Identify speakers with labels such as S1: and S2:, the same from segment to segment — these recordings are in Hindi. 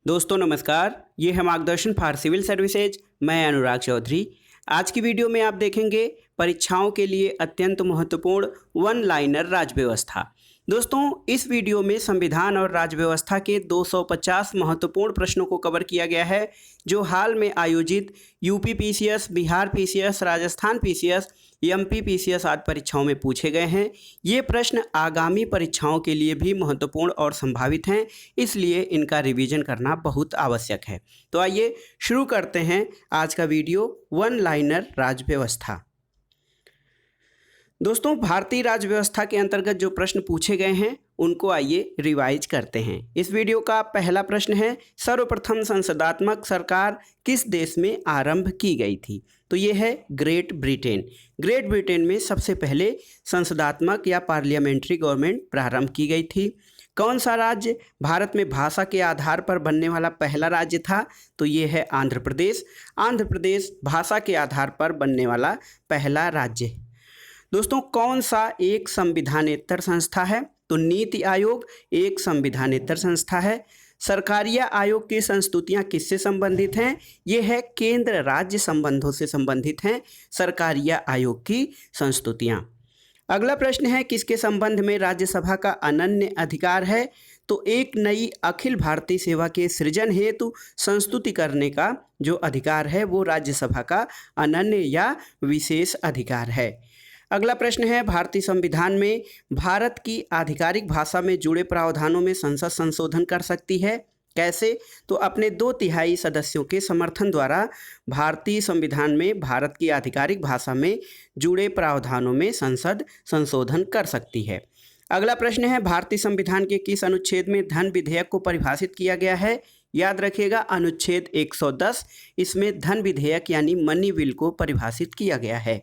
S1: दोस्तों नमस्कार, ये है मार्गदर्शन फॉर सिविल सर्विसेज। मैं अनुराग चौधरी। आज की वीडियो में आप देखेंगे परीक्षाओं के लिए अत्यंत महत्वपूर्ण वन लाइनर राज्य व्यवस्था। दोस्तों इस वीडियो में संविधान और राज्य व्यवस्था के 250 महत्वपूर्ण प्रश्नों को कवर किया गया है जो हाल में आयोजित UP PCS, Bihar PCS, Rajasthan PCS, MP PCS आदि परीक्षाओं में पूछे गए हैं। ये प्रश्न आगामी परीक्षाओं के लिए भी महत्वपूर्ण और संभावित हैं, इसलिए इनका रिवीजन करना बहुत आवश्यक है। तो आइए शुरू करते हैं आज का वीडियो, वन लाइनर राज्य व्यवस्था। दोस्तों भारतीय राज्य व्यवस्था के अंतर्गत जो प्रश्न पूछे गए हैं उनको आइए रिवाइज करते हैं। इस वीडियो का पहला प्रश्न है, सर्वप्रथम संसदात्मक सरकार किस देश में आरंभ की गई थी? तो ये है ग्रेट ब्रिटेन। ग्रेट ब्रिटेन में सबसे पहले संसदात्मक या पार्लियामेंट्री गवर्नमेंट प्रारंभ की गई थी। कौन सा राज्य भारत में भाषा के आधार पर बनने वाला पहला राज्य था? तो ये है आंध्र प्रदेश। आंध्र प्रदेश भाषा के आधार पर बनने वाला पहला राज्य। दोस्तों कौन सा एक संविधानेतर संस्था है? तो नीति आयोग एक संविधानेतर संस्था है। सरकारिया आयोग की संस्तुतियां किससे संबंधित हैं? ये है केंद्र राज्य संबंधों से संबंधित हैं सरकारिया आयोग की संस्तुतियां। अगला प्रश्न है, किसके संबंध में राज्यसभा का अनन्य अधिकार है? तो एक नई अखिल भारतीय सेवा के सृजन हेतु संस्तुति करने का जो अधिकार है वो राज्यसभा का अनन्य या विशेष अधिकार है। अगला प्रश्न है, भारतीय संविधान में भारत की आधिकारिक भाषा में जुड़े प्रावधानों में संसद संशोधन कर सकती है। कैसे? तो अपने 2/3 सदस्यों के समर्थन द्वारा भारतीय संविधान में भारत की आधिकारिक भाषा में जुड़े प्रावधानों में संसद संशोधन कर सकती है। अगला प्रश्न है, भारतीय संविधान के किस अनुच्छेद में धन विधेयक को परिभाषित किया गया है? याद रखिएगा अनुच्छेद 110, इसमें धन विधेयक यानी मनी बिल को परिभाषित किया गया है।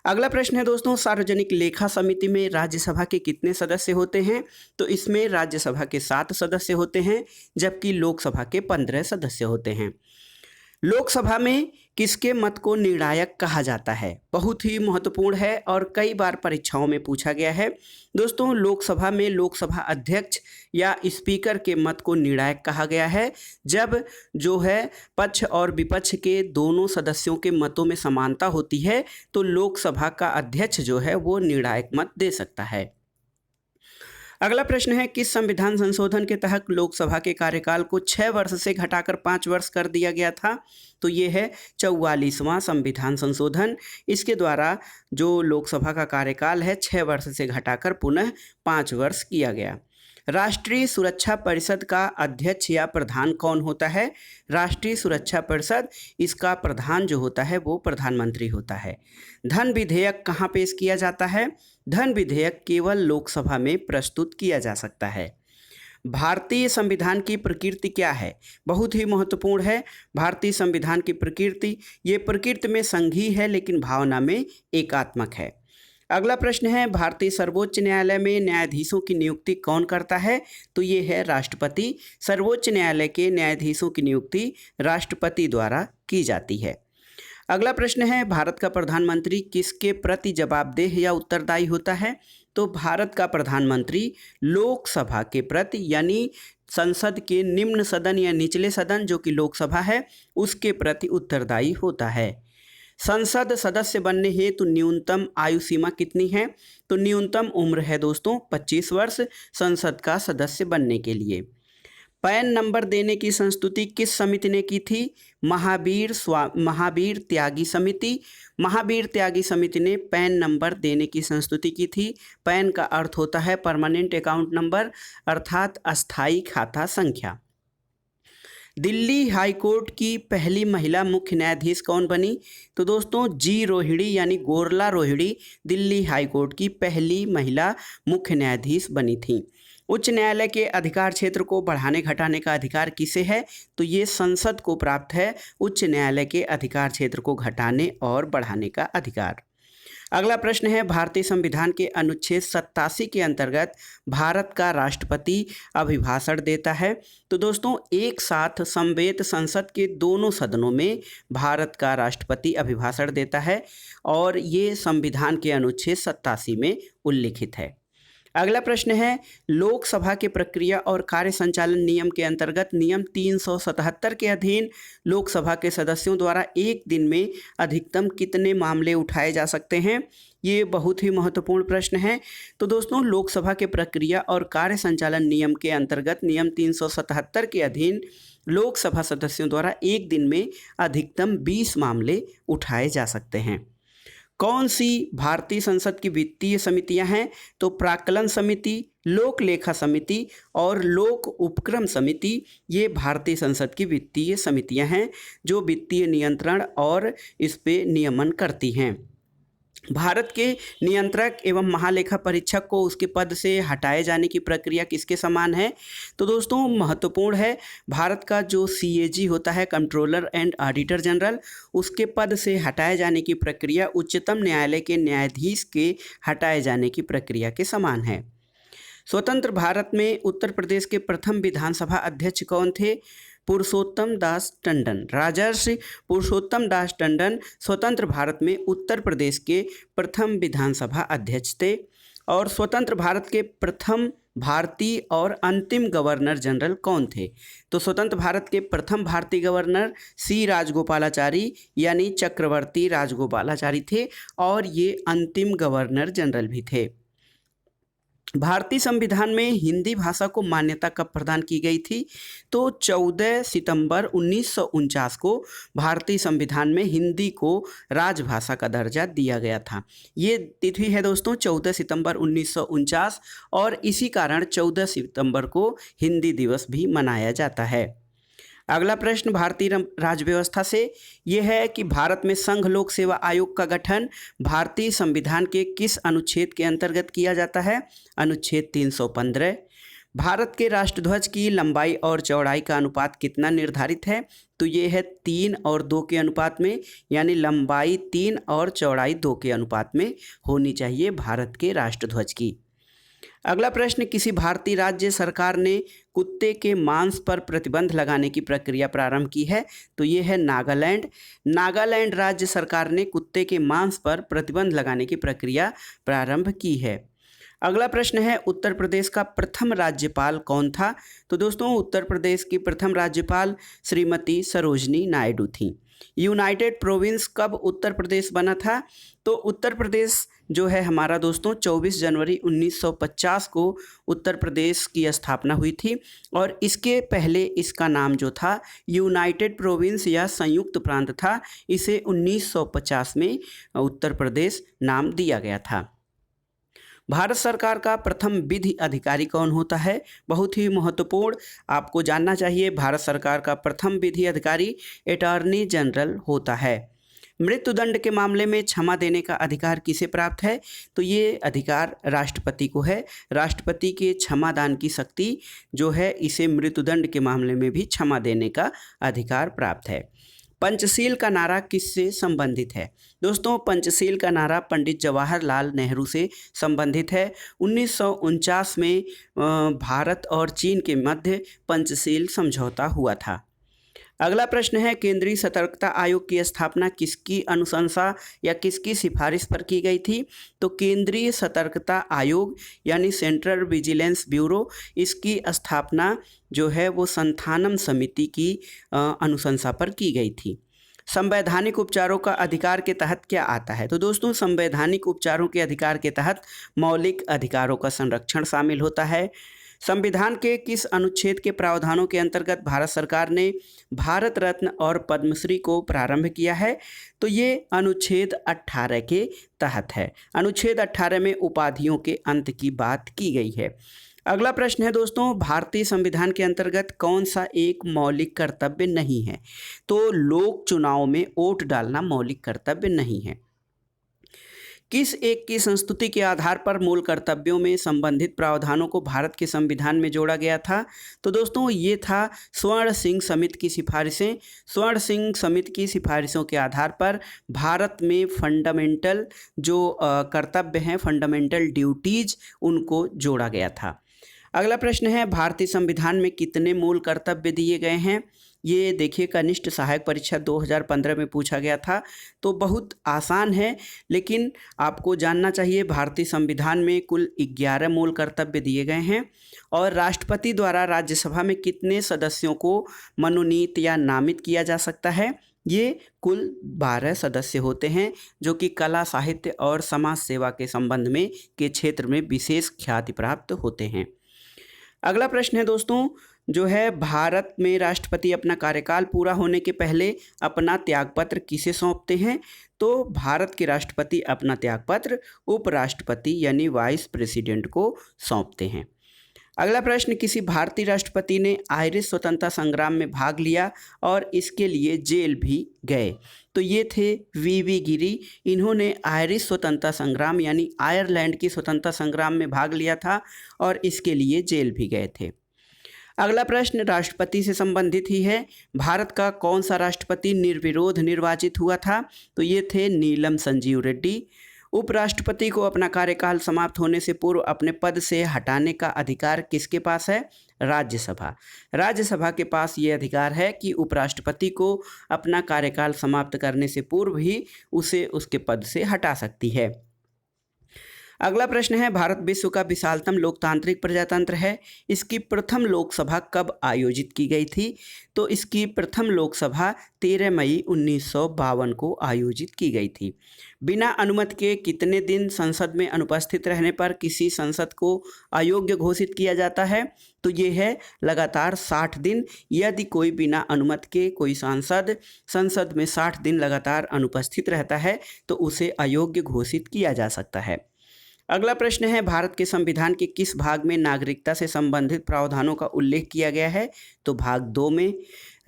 S1: अगला प्रश्न है दोस्तों, सार्वजनिक लेखा समिति में राज्यसभा के कितने सदस्य होते हैं? तो इसमें राज्यसभा के 7 सदस्य होते हैं जबकि लोकसभा के 15 सदस्य होते हैं। लोकसभा में किसके मत को निर्णायक कहा जाता है? बहुत ही महत्वपूर्ण है और कई बार परीक्षाओं में पूछा गया है। दोस्तों लोकसभा में लोकसभा अध्यक्ष या स्पीकर के मत को निर्णायक कहा गया है जब जो है पक्ष और विपक्ष के दोनों सदस्यों के मतों में समानता होती है तो लोकसभा का अध्यक्ष जो है वो निर्णायक मत दे सकता है। अगला प्रश्न है, किस संविधान संशोधन के तहत लोकसभा के कार्यकाल को 6 वर्ष से घटाकर 5 वर्ष कर दिया गया था? तो ये है 44वां संविधान संशोधन। इसके द्वारा जो लोकसभा का कार्यकाल है 6 वर्ष से घटाकर पुनः 5 वर्ष किया गया। राष्ट्रीय सुरक्षा परिषद का अध्यक्ष या प्रधान कौन होता है? राष्ट्रीय सुरक्षा परिषद, इसका प्रधान जो होता है वो प्रधानमंत्री होता है। धन विधेयक कहाँ पेश किया जाता है? धन विधेयक केवल लोकसभा में प्रस्तुत किया जा सकता है। भारतीय संविधान की प्रकृति क्या है? बहुत ही महत्वपूर्ण है भारतीय संविधान की प्रकृति। ये प्रकृति में संघीय है लेकिन भावना में एकात्मक है। अगला प्रश्न है, भारतीय सर्वोच्च न्यायालय में न्यायाधीशों की नियुक्ति कौन करता है? तो ये है राष्ट्रपति। सर्वोच्च न्यायालय के न्यायाधीशों की नियुक्ति राष्ट्रपति द्वारा की जाती है। अगला प्रश्न है, भारत का प्रधानमंत्री किसके प्रति जवाबदेह या उत्तरदायी होता है? तो भारत का प्रधानमंत्री लोकसभा के प्रति यानी संसद के निम्न सदन या निचले सदन जो कि लोकसभा है उसके प्रति उत्तरदायी होता है। संसद सदस्य बनने हेतु न्यूनतम आयु सीमा कितनी है? तो न्यूनतम उम्र है दोस्तों 25 वर्ष संसद का सदस्य बनने के लिए। पैन नंबर देने की संस्तुति किस समिति ने की थी? महावीर त्यागी समिति। महावीर त्यागी समिति ने पैन नंबर देने की संस्तुति की थी। पैन का अर्थ होता है परमानेंट अकाउंट नंबर अर्थात अस्थायी खाता संख्या। दिल्ली हाई कोर्ट की पहली महिला मुख्य न्यायाधीश कौन बनी? तो दोस्तों जी रोहिणी यानी गोरला रोहिणी दिल्ली हाई कोर्ट की पहली महिला मुख्य न्यायाधीश बनी थी। उच्च न्यायालय के अधिकार क्षेत्र को बढ़ाने घटाने का अधिकार किसे है? तो ये संसद को प्राप्त है उच्च न्यायालय के अधिकार क्षेत्र को घटाने और बढ़ाने का अधिकार। अगला प्रश्न है, भारतीय संविधान के अनुच्छेद 87 के अंतर्गत भारत का राष्ट्रपति अभिभाषण देता है। तो दोस्तों एक साथ समवेत संसद के दोनों सदनों में भारत का राष्ट्रपति अभिभाषण देता है और ये संविधान के अनुच्छेद 87 में उल्लिखित है। अगला प्रश्न है, लोकसभा के प्रक्रिया और कार्य संचालन नियम के अंतर्गत नियम 377 के अधीन लोकसभा के सदस्यों द्वारा एक दिन में अधिकतम कितने मामले उठाए जा सकते हैं? ये बहुत ही महत्वपूर्ण प्रश्न है। तो दोस्तों, लोकसभा के प्रक्रिया और कार्य संचालन नियम के अंतर्गत नियम 377 के अधीन लोकसभा सदस्यों द्वारा एक दिन में अधिकतम 20 मामले उठाए जा सकते हैं। कौन सी भारतीय संसद की वित्तीय समितियां हैं? तो प्राक्कलन समिति, लोक लेखा समिति और लोक उपक्रम समिति, ये भारतीय संसद की वित्तीय समितियां हैं जो वित्तीय नियंत्रण और इस पे नियमन करती हैं। भारत के नियंत्रक एवं महालेखा परीक्षक को उसके पद से हटाए जाने की प्रक्रिया किसके समान है? तो दोस्तों, महत्वपूर्ण है, भारत का जो CAG होता है, कंट्रोलर एंड ऑडिटर जनरल, उसके पद से हटाए जाने की प्रक्रिया उच्चतम न्यायालय के न्यायाधीश के हटाए जाने की प्रक्रिया के समान है। स्वतंत्र भारत में उत्तर प्रदेश के प्रथम विधानसभा अध्यक्ष कौन थे? पुरुषोत्तम दास टंडन। राजर्षि पुरुषोत्तम दास टंडन स्वतंत्र भारत में उत्तर प्रदेश के प्रथम विधानसभा अध्यक्ष थे। और स्वतंत्र भारत के प्रथम भारतीय और अंतिम गवर्नर जनरल कौन थे? तो स्वतंत्र भारत के प्रथम भारतीय गवर्नर C राजगोपालाचारी यानी चक्रवर्ती राजगोपालाचारी थे और ये अंतिम गवर्नर जनरल भी थे। भारतीय संविधान में हिंदी भाषा को मान्यता कब प्रदान की गई थी? तो 14 सितंबर 1949 को भारतीय संविधान में हिंदी को राजभाषा का दर्जा दिया गया था। ये तिथि है दोस्तों 14 सितंबर 1949 और इसी कारण 14 सितंबर को हिंदी दिवस भी मनाया जाता है। अगला प्रश्न भारतीय राज्य व्यवस्था से ये है कि भारत में संघ लोक सेवा आयोग का गठन भारतीय संविधान के किस अनुच्छेद के अंतर्गत किया जाता है? अनुच्छेद 315। भारत के राष्ट्रध्वज की लंबाई और चौड़ाई का अनुपात कितना निर्धारित है? तो ये है 3 और 2 के अनुपात में, यानी लंबाई 3 और चौड़ाई 2 के अनुपात में होनी चाहिए भारत के राष्ट्रध्वज की। अगला प्रश्न, किसी भारतीय राज्य सरकार ने कुत्ते के मांस पर प्रतिबंध लगाने की प्रक्रिया प्रारंभ की है? तो ये है नागालैंड। नागालैंड राज्य सरकार ने कुत्ते के मांस पर प्रतिबंध लगाने की प्रक्रिया प्रारंभ की है। अगला प्रश्न है, उत्तर प्रदेश का प्रथम राज्यपाल कौन था? तो दोस्तों, उत्तर प्रदेश की प्रथम राज्यपाल श्रीमती सरोजनी नायडू थी। यूनाइटेड प्रोविंस कब उत्तर प्रदेश बना था? तो उत्तर प्रदेश जो है हमारा दोस्तों 24 जनवरी 1950 को उत्तर प्रदेश की स्थापना हुई थी और इसके पहले इसका नाम जो था यूनाइटेड प्रोविंस या संयुक्त प्रांत था। इसे 1950 में उत्तर प्रदेश नाम दिया गया था। भारत सरकार का प्रथम विधि अधिकारी कौन होता है? बहुत ही महत्वपूर्ण, आपको जानना चाहिए। भारत सरकार का प्रथम विधि अधिकारी अटॉर्नी जनरल होता है। मृत्युदंड के मामले में क्षमा देने का अधिकार किसे प्राप्त है? तो ये अधिकार राष्ट्रपति को है। राष्ट्रपति के क्षमा दान की शक्ति जो है, इसे मृत्युदंड के मामले में भी क्षमा देने का अधिकार प्राप्त है। पंचशील का नारा किससे संबंधित है? दोस्तों, पंचशील का नारा पंडित जवाहरलाल नेहरू से संबंधित है। 1949 में भारत और चीन के मध्य पंचशील समझौता हुआ था। अगला प्रश्न है, केंद्रीय सतर्कता आयोग की स्थापना किसकी अनुशंसा या किसकी सिफारिश पर की गई थी? तो केंद्रीय सतर्कता आयोग यानी सेंट्रल विजिलेंस ब्यूरो, इसकी स्थापना जो है वो संथानम समिति की अनुशंसा पर की गई थी। संवैधानिक उपचारों का अधिकार के तहत क्या आता है? तो दोस्तों, संवैधानिक उपचारों के अधिकार के तहत मौलिक अधिकारों का संरक्षण शामिल होता है। संविधान के किस अनुच्छेद के प्रावधानों के अंतर्गत भारत सरकार ने भारत रत्न और पद्मश्री को प्रारंभ किया है? तो ये अनुच्छेद 18 के तहत है। अनुच्छेद 18 में उपाधियों के अंत की बात की गई है। अगला प्रश्न है दोस्तों, भारतीय संविधान के अंतर्गत कौन सा एक मौलिक कर्तव्य नहीं है? तो लोक चुनाव में वोट डालना मौलिक कर्तव्य नहीं है। किस एक की संस्तुति के आधार पर मूल कर्तव्यों में संबंधित प्रावधानों को भारत के संविधान में जोड़ा गया था? तो दोस्तों, ये था स्वर्ण सिंह समिति की सिफारिशें। स्वर्ण सिंह समिति की सिफारिशों के आधार पर भारत में फंडामेंटल जो कर्तव्य हैं, फंडामेंटल ड्यूटीज, उनको जोड़ा गया था। अगला प्रश्न है, भारतीय संविधान में कितने मूल कर्तव्य दिए गए हैं? ये देखिए कनिष्ठ सहायक परीक्षा 2015 में पूछा गया था, तो बहुत आसान है, लेकिन आपको जानना चाहिए भारतीय संविधान में कुल 11 मूल कर्तव्य दिए गए हैं। और राष्ट्रपति द्वारा राज्यसभा में कितने सदस्यों को मनोनीत या नामित किया जा सकता है? ये कुल 12 सदस्य होते हैं, जो कि कला, साहित्य और समाज सेवा के संबंध में के क्षेत्र में विशेष ख्याति प्राप्त होते हैं। अगला प्रश्न है दोस्तों, जो है भारत में राष्ट्रपति अपना कार्यकाल पूरा होने के पहले अपना त्यागपत्र किसे सौंपते हैं? तो भारत के राष्ट्रपति अपना त्यागपत्र उपराष्ट्रपति यानी वाइस प्रेसिडेंट को सौंपते हैं। अगला प्रश्न, किसी भारतीय राष्ट्रपति ने आयरिश स्वतंत्रता संग्राम में भाग लिया और इसके लिए जेल भी गए, तो ये थे वीवी गिरी। इन्होंने आयरिश स्वतंत्रता संग्राम यानी आयरलैंड की स्वतंत्रता संग्राम में भाग लिया था और इसके लिए जेल भी गए थे। अगला प्रश्न राष्ट्रपति से संबंधित ही है, भारत का कौन सा राष्ट्रपति निर्विरोध निर्वाचित हुआ था? तो ये थे नीलम संजीव रेड्डी। उपराष्ट्रपति को अपना कार्यकाल समाप्त होने से पूर्व अपने पद से हटाने का अधिकार किसके पास है? राज्यसभा। राज्यसभा के पास ये अधिकार है कि उपराष्ट्रपति को अपना कार्यकाल समाप्त करने से पूर्व ही उसे उसके पद से हटा सकती है। अगला प्रश्न है, भारत विश्व का विशालतम लोकतांत्रिक प्रजातंत्र है, इसकी प्रथम लोकसभा कब आयोजित की गई थी? तो इसकी प्रथम लोकसभा 13 मई 1952 को आयोजित की गई थी। बिना अनुमति के कितने दिन संसद में अनुपस्थित रहने पर किसी सांसद को अयोग्य घोषित किया जाता है? तो ये है लगातार 60 दिन। यदि कोई बिना अनुमति के कोई सांसद संसद में 60 दिन लगातार अनुपस्थित रहता है तो उसे अयोग्य घोषित किया जा सकता है। अगला प्रश्न है, भारत के संविधान के किस भाग में नागरिकता से संबंधित प्रावधानों का उल्लेख किया गया है? तो भाग 2 में।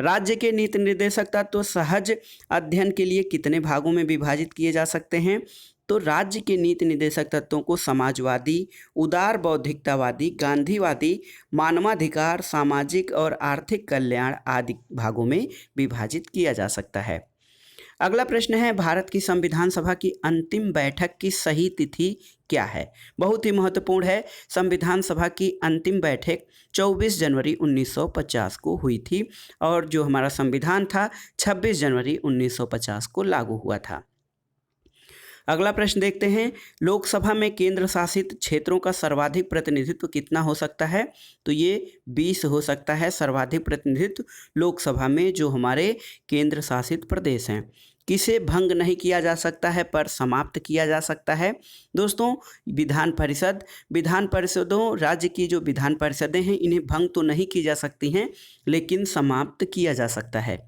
S1: राज्य के नीति निर्देशक तत्व सहज अध्ययन के लिए कितने भागों में विभाजित किए जा सकते हैं? तो राज्य के नीति निर्देशक तत्वों को समाजवादी, उदार बौद्धिकतावादी, गांधीवादी, मानवाधिकार, सामाजिक और आर्थिक कल्याण आदि भागों में विभाजित किया जा सकता है। अगला प्रश्न है, भारत की संविधान सभा की अंतिम बैठक की सही तिथि क्या है? बहुत ही महत्वपूर्ण है। संविधान सभा की अंतिम बैठक 24 जनवरी 1950 को हुई थी और जो हमारा संविधान था 26 जनवरी 1950 को लागू हुआ था। अगला प्रश्न देखते हैं, लोकसभा में केंद्र शासित क्षेत्रों का सर्वाधिक प्रतिनिधित्व कितना हो सकता है? तो ये 20 हो सकता है सर्वाधिक प्रतिनिधित्व लोकसभा में जो हमारे केंद्र शासित प्रदेश हैं। किसे भंग नहीं किया जा सकता है पर समाप्त किया जा सकता है? दोस्तों, विधान परिषद। विधान परिषदों, राज्य की जो विधान परिषदें हैं इन्हें भंग तो नहीं की जा सकती हैं, लेकिन समाप्त किया जा सकता है।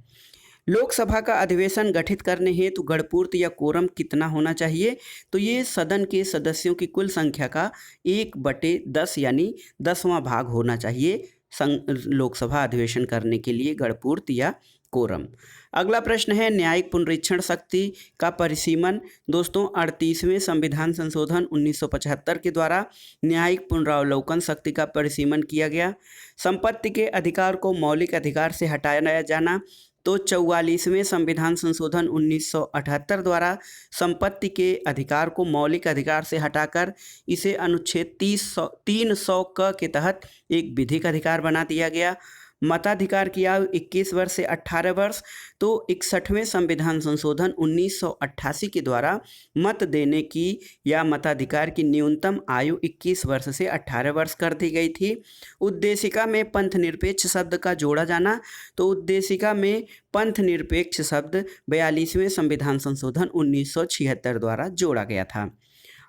S1: लोकसभा का अधिवेशन गठित करने हेतु गणपूर्ति या कोरम कितना होना चाहिए? तो ये सदन के सदस्यों की कुल संख्या का 1/10 यानी 10वां भाग होना चाहिए लोकसभा अधिवेशन करने के लिए गणपूर्ति या कोरम। अगला प्रश्न है, न्यायिक पुनरीक्षण शक्ति का परिसीमन। दोस्तों, 38वें संविधान संशोधन 1975 के द्वारा न्यायिक पुनरावलोकन शक्ति का परिसीमन किया गया। संपत्ति के अधिकार को मौलिक अधिकार से हटाया जाना। तो 44वें संविधान संशोधन 1978 द्वारा संपत्ति के अधिकार को मौलिक अधिकार से हटाकर इसे अनुच्छेद 300 क के तहत एक विधिक अधिकार बना दिया गया। मताधिकार की आयु 21 वर्ष से 18 वर्ष। तो 61वें संविधान संशोधन 1988 के द्वारा मत देने की या मताधिकार की न्यूनतम आयु 21 वर्ष से 18 वर्ष कर दी गई थी। उद्देशिका में पंथ निरपेक्ष शब्द का जोड़ा जाना। तो उद्देशिका में पंथ निरपेक्ष शब्द 42वें संविधान संशोधन 1976 द्वारा जोड़ा गया था।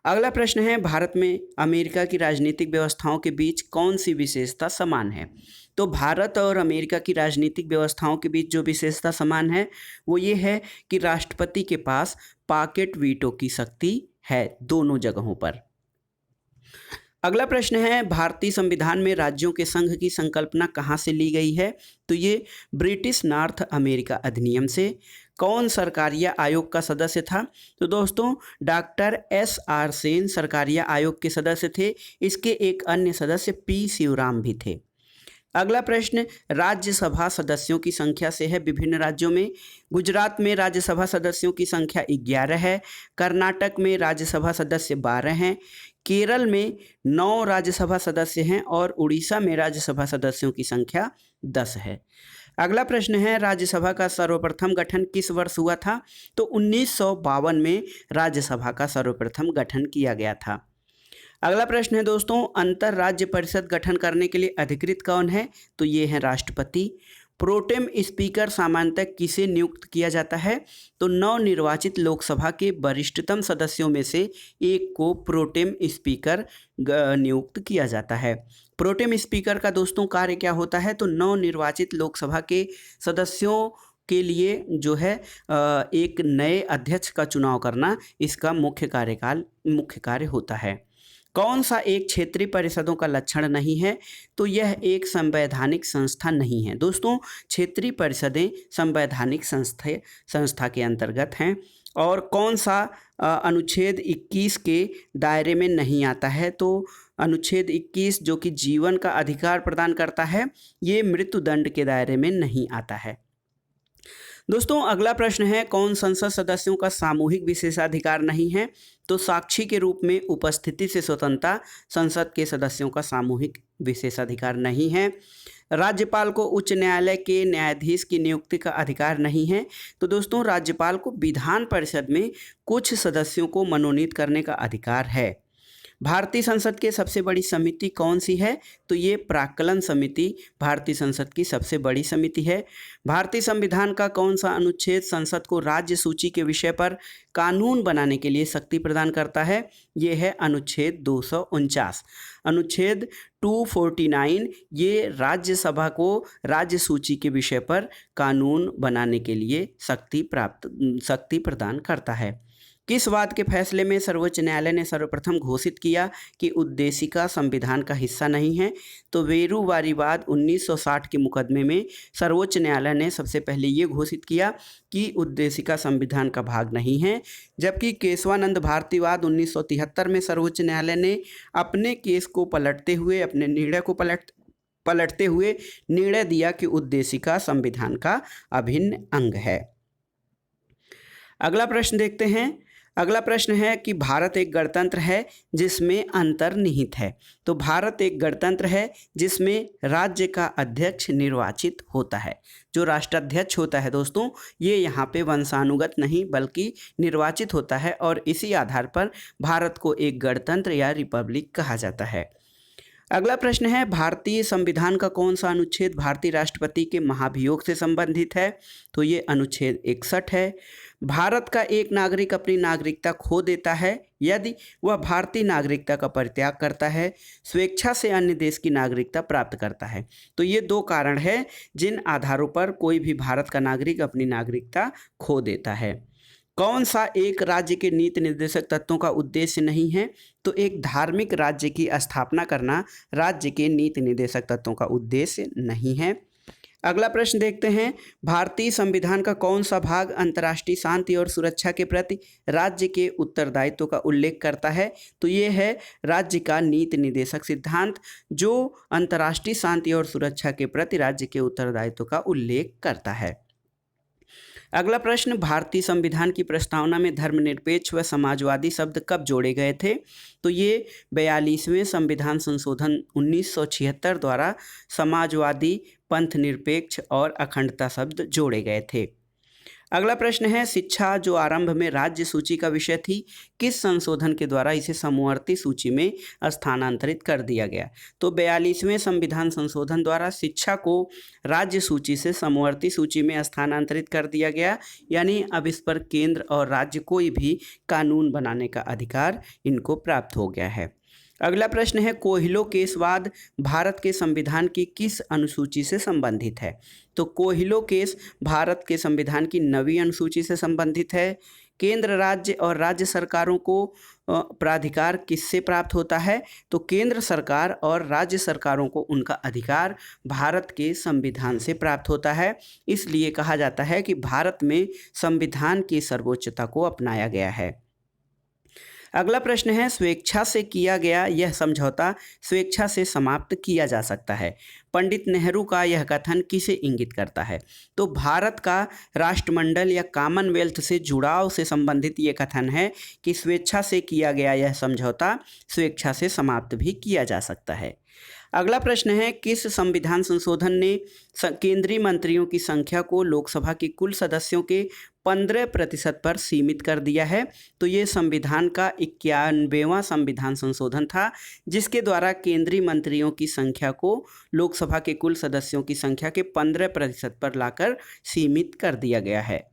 S1: अगला प्रश्न है, भारत में अमेरिका की राजनीतिक व्यवस्थाओं के बीच कौन सी विशेषता समान है? तो भारत और अमेरिका की राजनीतिक व्यवस्थाओं के बीच जो विशेषता समान है वो ये है कि राष्ट्रपति के पास पॉकेट वीटो की शक्ति है दोनों जगहों पर। अगला प्रश्न है, भारतीय संविधान में राज्यों के संघ की संकल्पना कहाँ से ली गई है? तो ये ब्रिटिश नॉर्थ अमेरिका अधिनियम से। कौन सरकारिया आयोग का सदस्य था? तो दोस्तों, डॉक्टर SR सेन सरकारिया आयोग के सदस्य थे। इसके एक अन्य सदस्य P शिवराम भी थे। अगला प्रश्न, राज्यसभा सदस्यों की संख्या से है विभिन्न राज्यों में। गुजरात में राज्यसभा सदस्यों की संख्या 11 है। कर्नाटक में राज्यसभा सदस्य 12 हैं। केरल में 9 राज्यसभा सदस्य हैं और उड़ीसा में राज्यसभा सदस्यों की संख्या 10 है। अगला प्रश्न है, राज्यसभा का सर्वप्रथम गठन किस वर्ष हुआ था? तो 1952 में राज्यसभा का सर्वप्रथम गठन किया गया था। अगला प्रश्न है दोस्तों, अंतर राज्य परिषद गठन करने के लिए अधिकृत कौन है? तो ये है राष्ट्रपति। प्रोटेम स्पीकर सामान्यतः किसे नियुक्त किया जाता है? तो नवनिर्वाचित लोकसभा के वरिष्ठतम सदस्यों में से एक को प्रोटेम स्पीकर नियुक्त किया जाता है। प्रोटेम स्पीकर का दोस्तों कार्य क्या होता है? तो नवनिर्वाचित लोकसभा के सदस्यों के लिए जो है एक नए अध्यक्ष का चुनाव करना इसका मुख्य कार्य होता है। कौन सा एक क्षेत्रीय परिषदों का लक्षण नहीं है? तो यह एक संवैधानिक संस्था नहीं है। दोस्तों, क्षेत्रीय परिषदें संवैधानिक संस्था के अंतर्गत हैं। और कौन सा अनुच्छेद 21 के दायरे में नहीं आता है? तो अनुच्छेद 21 जो कि जीवन का अधिकार प्रदान करता है, ये मृत्युदंड के दायरे में नहीं आता है। दोस्तों, अगला प्रश्न है, कौन संसद सदस्यों का सामूहिक विशेषाधिकार नहीं है? तो साक्षी के रूप में उपस्थिति से स्वतंत्रता संसद के सदस्यों का सामूहिक विशेषाधिकार नहीं है। राज्यपाल को उच्च न्यायालय के न्यायाधीश की नियुक्ति का अधिकार नहीं है। तो दोस्तों, राज्यपाल को विधान परिषद में कुछ सदस्यों को मनोनीत करने का अधिकार है। भारतीय संसद की सबसे बड़ी समिति कौन सी है? तो ये प्राक्कलन समिति भारतीय संसद की सबसे बड़ी समिति है। भारतीय संविधान का कौन सा अनुच्छेद संसद को राज्य सूची के विषय पर कानून बनाने के लिए शक्ति प्रदान करता है? ये है अनुच्छेद 249। अनुच्छेद 249 ये राज्यसभा को राज्य सूची के विषय पर कानून बनाने के लिए शक्ति प्रदान करता है। किस वाद के फैसले में सर्वोच्च न्यायालय ने सर्वप्रथम घोषित किया कि उद्देशिका संविधान का हिस्सा नहीं है? तो वेरुवारी वाद 1960 के मुकदमे में सर्वोच्च न्यायालय ने सबसे पहले ये घोषित किया कि उद्देशिका संविधान का भाग नहीं है। जबकि केशवानंद भारती वाद 1973 में सर्वोच्च न्यायालय ने अपने केस को पलटते हुए निर्णय दिया कि उद्देशिका संविधान का अभिन्न अंग है। अगला प्रश्न देखते हैं। अगला प्रश्न है कि भारत एक गणतंत्र है जिसमें अंतर्निहित है। तो भारत एक गणतंत्र है जिसमें राज्य का अध्यक्ष निर्वाचित होता है। जो राष्ट्राध्यक्ष होता है दोस्तों, ये यहाँ पे वंशानुगत नहीं बल्कि निर्वाचित होता है और इसी आधार पर भारत को एक गणतंत्र या रिपब्लिक कहा जाता है। अगला प्रश्न है, भारतीय संविधान का कौन सा अनुच्छेद भारतीय राष्ट्रपति के महाभियोग से संबंधित है? तो ये अनुच्छेद 61 है। भारत का एक नागरिक अपनी नागरिकता खो देता है यदि वह भारतीय नागरिकता का परित्याग करता है, स्वेच्छा से अन्य देश की नागरिकता प्राप्त करता है। तो ये 2 कारण हैं जिन आधारों पर कोई भी भारत का नागरिक अपनी नागरिकता खो देता है। कौन सा एक राज्य के नीति निर्देशक तत्वों का उद्देश्य नहीं है? तो एक धार्मिक राज्य की स्थापना करना राज्य के नीति निर्देशक तत्वों का उद्देश्य नहीं है। अगला प्रश्न देखते हैं, भारतीय संविधान का कौन सा भाग अंतर्राष्ट्रीय शांति और सुरक्षा के प्रति राज्य के उत्तरदायित्व का उल्लेख करता है? तो ये है राज्य का नीति निर्देशक सिद्धांत, जो अंतर्राष्ट्रीय शांति और सुरक्षा के प्रति राज्य के उत्तरदायित्व का उल्लेख करता है। अगला प्रश्न, भारतीय संविधान की प्रस्तावना में धर्मनिरपेक्ष व समाजवादी शब्द कब जोड़े गए थे? तो ये 42वें संविधान संशोधन 1976 द्वारा समाजवादी, पंथ निरपेक्ष और अखंडता शब्द जोड़े गए थे। अगला प्रश्न है, शिक्षा जो आरंभ में राज्य सूची का विषय थी, किस संशोधन के द्वारा इसे समवर्ती सूची में स्थानांतरित कर दिया गया? तो 42वें संविधान संशोधन द्वारा शिक्षा को राज्य सूची से समवर्ती सूची में स्थानांतरित कर दिया गया, यानी अब इस पर केंद्र और राज्य कोई भी कानून बनाने का अधिकार इनको प्राप्त हो गया है। अगला प्रश्न है, कोहिलो केसवाद भारत के संविधान की किस अनुसूची से संबंधित है? तो कोहिलो केस भारत के संविधान की 9वीं अनुसूची से संबंधित है। केंद्र राज्य और राज्य सरकारों को प्राधिकार किससे प्राप्त होता है? तो केंद्र सरकार और राज्य सरकारों को उनका अधिकार भारत के संविधान से प्राप्त होता है। इसलिए कहा जाता है कि भारत में संविधान की सर्वोच्चता को अपनाया गया है। अगला प्रश्न है, स्वेच्छा से किया गया यह समझौता स्वेच्छा से समाप्त किया जा सकता है। पंडित नेहरू का यह कथन किसे इंगित करता है? तो भारत का राष्ट्रमंडल या कॉमनवेल्थ से जुड़ाव से संबंधित ये कथन है कि स्वेच्छा से किया गया यह समझौता स्वेच्छा से समाप्त भी किया जा सकता है। अगला प्रश्न है, किस संविधान संशोधन ने केंद्रीय मंत्रियों की संख्या को लोकसभा के कुल सदस्यों के 15% पर सीमित कर दिया है? तो ये संविधान का 91वां संविधान संशोधन था, जिसके द्वारा केंद्रीय मंत्रियों की संख्या को लोकसभा के कुल सदस्यों की संख्या के 15% पर लाकर सीमित कर दिया गया है।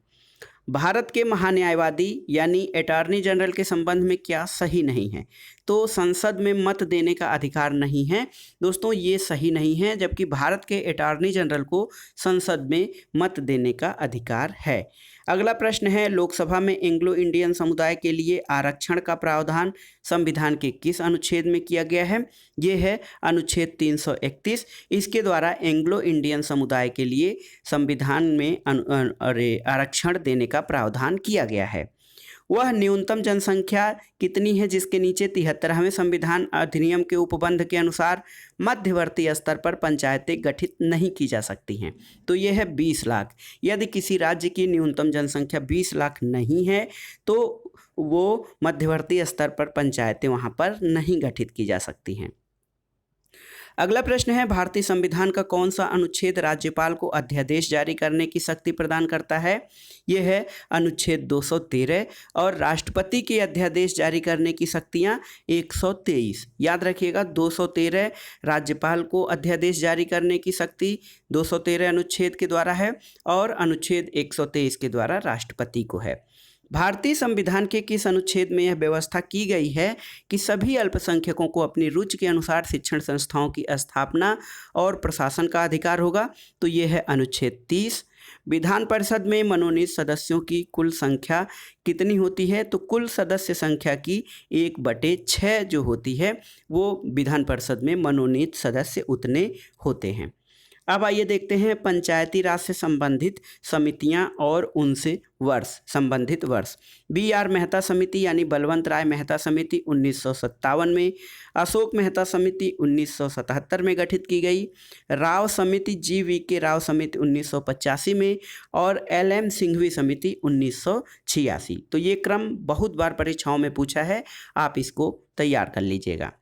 S1: भारत के महान्यायवादी यानी अटॉर्नी जनरल के संबंध में क्या सही नहीं है? तो संसद में मत देने का अधिकार नहीं है। दोस्तों, ये सही नहीं है, जबकि भारत के अटॉर्नी जनरल को संसद में मत देने का अधिकार है। अगला प्रश्न है, लोकसभा में एंग्लो इंडियन समुदाय के लिए आरक्षण का प्रावधान संविधान के किस अनुच्छेद में किया गया है? ये है अनुच्छेद 331। इसके द्वारा एंग्लो इंडियन समुदाय के लिए संविधान में आरक्षण देने का प्रावधान किया गया है। वह न्यूनतम जनसंख्या कितनी है जिसके नीचे 73वें संविधान अधिनियम के उपबंध के अनुसार मध्यवर्ती स्तर पर पंचायतें गठित नहीं की जा सकती हैं? तो यह है 20 लाख। यदि किसी राज्य की न्यूनतम जनसंख्या 20 लाख नहीं है तो वो मध्यवर्ती स्तर पर पंचायतें वहाँ पर नहीं गठित की जा सकती हैं। अगला प्रश्न है, भारतीय संविधान का कौन सा अनुच्छेद राज्यपाल को अध्यादेश जारी करने की शक्ति प्रदान करता है? यह है अनुच्छेद 213। और राष्ट्रपति के अध्यादेश जारी करने की शक्तियां 123। याद रखिएगा, 213 राज्यपाल को अध्यादेश जारी करने की शक्ति 213 अनुच्छेद के द्वारा है और अनुच्छेद 123 के द्वारा राष्ट्रपति को है। भारतीय संविधान के किस अनुच्छेद में यह व्यवस्था की गई है कि सभी अल्पसंख्यकों को अपनी रुचि के अनुसार शिक्षण संस्थाओं की स्थापना और प्रशासन का अधिकार होगा? तो यह है अनुच्छेद 30। विधान परिषद में मनोनीत सदस्यों की कुल संख्या कितनी होती है? तो कुल सदस्य संख्या की 1/6 जो होती है वो विधान परिषद में मनोनीत सदस्य उतने होते हैं। अब आइए देखते हैं पंचायती राज से संबंधित समितियां और उनसे संबंधित वर्ष। B.R. मेहता समिति यानी बलवंत राय मेहता समिति 1957 में, अशोक मेहता समिति 1977 में गठित की गई, राव समिति G.V.K. राव समिति 1985 में और L.M. सिंघवी समिति 1986। तो ये क्रम बहुत बार परीक्षाओं में पूछा है, आप इसको तैयार कर लीजिएगा।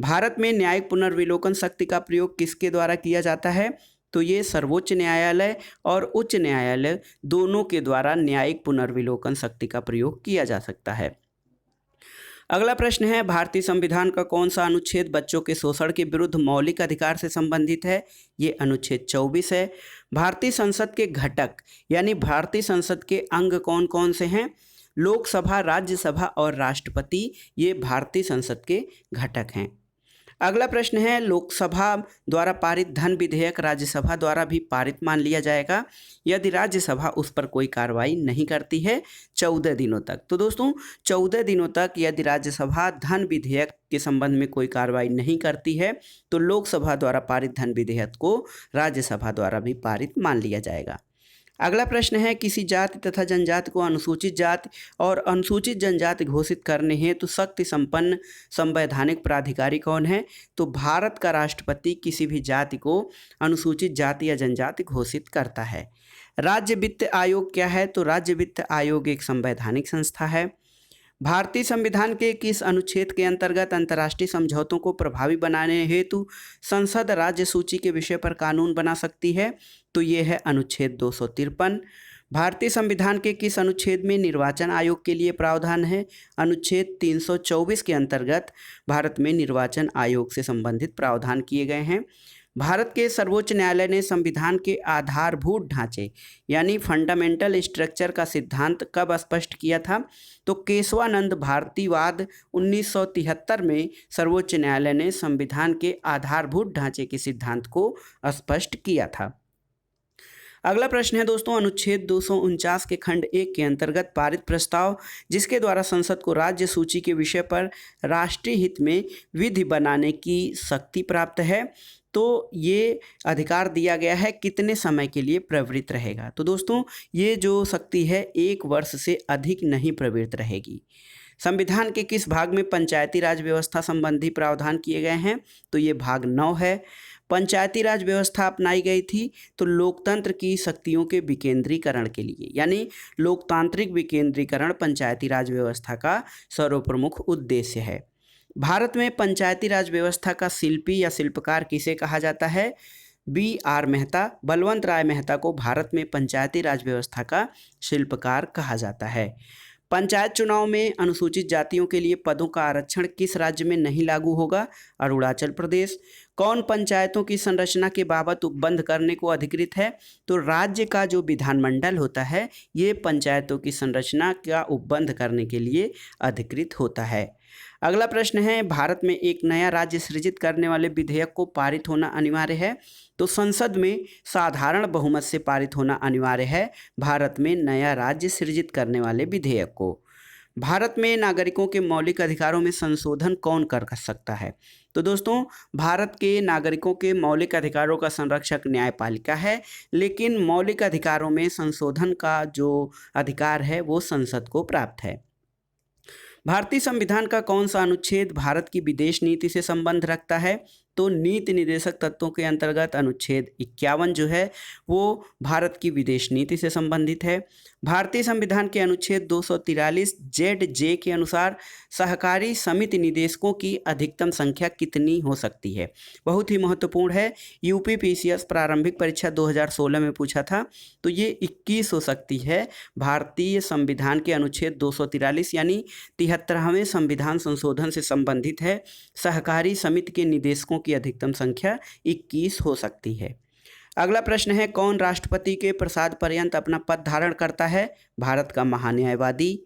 S1: भारत में न्यायिक पुनर्विलोकन शक्ति का प्रयोग किसके द्वारा किया जाता है? तो ये सर्वोच्च न्यायालय और उच्च न्यायालय दोनों के द्वारा न्यायिक पुनर्विलोकन शक्ति का प्रयोग किया जा सकता है। अगला प्रश्न है, भारतीय संविधान का कौन सा अनुच्छेद बच्चों के शोषण के विरुद्ध मौलिक अधिकार से संबंधित है? ये अनुच्छेद 24 है। भारतीय संसद के घटक यानी भारतीय संसद के अंग कौन कौन से हैं? लोकसभा, राज्यसभा और राष्ट्रपति ये भारतीय संसद के घटक हैं। अगला प्रश्न है, लोकसभा द्वारा पारित धन विधेयक राज्यसभा द्वारा भी पारित मान लिया जाएगा यदि राज्यसभा उस पर कोई कार्रवाई नहीं करती है 14 दिनों तक। तो दोस्तों, 14 दिनों तक यदि राज्यसभा धन विधेयक के संबंध में कोई कार्रवाई नहीं करती है तो लोकसभा द्वारा पारित धन विधेयक को राज्यसभा द्वारा भी पारित मान लिया जाएगा। अगला प्रश्न है, किसी जाति तथा जनजाति को अनुसूचित जाति और अनुसूचित जनजाति घोषित करने हेतु शक्ति संपन्न संवैधानिक प्राधिकारी कौन है? तो भारत का राष्ट्रपति किसी भी जाति को अनुसूचित जाति या जनजाति घोषित करता है। राज्य वित्त आयोग क्या है? तो राज्य वित्त आयोग एक संवैधानिक संस्था है। भारतीय संविधान के किस अनुच्छेद के अंतर्गत अंतर्राष्ट्रीय समझौतों को प्रभावी बनाने हेतु संसद राज्य सूची के विषय पर कानून बना सकती है? तो ये है अनुच्छेद 253। भारतीय संविधान के किस अनुच्छेद में निर्वाचन आयोग के लिए प्रावधान है? अनुच्छेद 324 के अंतर्गत भारत में निर्वाचन आयोग से संबंधित प्रावधान किए गए हैं। भारत के सर्वोच्च न्यायालय ने संविधान के आधारभूत ढांचे यानी फंडामेंटल स्ट्रक्चर का सिद्धांत कब स्पष्ट किया था? तो केशवानंद भारतीवाद 1973 में सर्वोच्च न्यायालय ने संविधान के आधारभूत ढांचे के सिद्धांत को स्पष्ट किया था। अगला प्रश्न है दोस्तों, अनुच्छेद 249 के खंड 1 के अंतर्गत पारित प्रस्ताव जिसके द्वारा संसद को राज्य सूची के विषय पर राष्ट्रीय हित में विधि बनाने की शक्ति प्राप्त है, तो ये अधिकार दिया गया है कितने समय के लिए प्रवृत्त रहेगा? तो दोस्तों, ये जो शक्ति है 1 वर्ष से अधिक नहीं प्रवृत्त रहेगी। संविधान के किस भाग में पंचायती राज व्यवस्था संबंधी प्रावधान किए गए हैं? तो ये भाग 9 है। पंचायती राज व्यवस्था अपनाई गई थी तो लोकतंत्र की शक्तियों के विकेंद्रीकरण के लिए, यानी लोकतांत्रिक विकेंद्रीकरण पंचायती राज व्यवस्था का सर्वप्रमुख उद्देश्य है। भारत में पंचायती राज व्यवस्था का शिल्पी या शिल्पकार किसे कहा जाता है? B.R. मेहता। बलवंत राय मेहता को भारत में पंचायती राज व्यवस्था का शिल्पकार कहा जाता है। पंचायत चुनाव में अनुसूचित जातियों के लिए पदों का आरक्षण किस राज्य में नहीं लागू होगा? अरुणाचल प्रदेश। कौन पंचायतों की संरचना के बाबत उपबंध करने को अधिकृत है? तो राज्य का जो विधानमंडल होता है ये पंचायतों की संरचना का उपबंध करने के लिए अधिकृत होता है। अगला प्रश्न है, भारत में एक नया राज्य सृजित करने वाले विधेयक को पारित होना अनिवार्य है? तो संसद में साधारण बहुमत से पारित होना अनिवार्य है भारत में नया राज्य सृजित करने वाले विधेयक को। भारत में नागरिकों के मौलिक अधिकारों में संशोधन कौन कर सकता है? तो दोस्तों, भारत के नागरिकों के मौलिक अधिकारों का संरक्षक न्यायपालिका है, लेकिन मौलिक अधिकारों में संशोधन का जो अधिकार है वो संसद को प्राप्त है। भारतीय संविधान का कौन सा अनुच्छेद भारत की विदेश नीति से संबंध रखता है? तो नीति निर्देशक तत्वों के अंतर्गत अनुच्छेद 51 जो है वो भारत की विदेश नीति से संबंधित है। भारतीय संविधान के अनुच्छेद 243 ZJ के अनुसार सहकारी समिति निदेशकों की अधिकतम संख्या कितनी हो सकती है? बहुत ही महत्वपूर्ण है, UPPCS प्रारंभिक परीक्षा 2016 में पूछा था, तो ये 21 हो सकती है। भारतीय संविधान के अनुच्छेद 243 यानी 73वें संविधान संशोधन से संबंधित है। सहकारी समिति के निदेशकों की अधिकतम संख्या 21 हो सकती है। अगला प्रश्न है, कौन राष्ट्रपति के प्रसाद पर्यंत अपना पद धारण करता है? भारत का महान्यायवादी।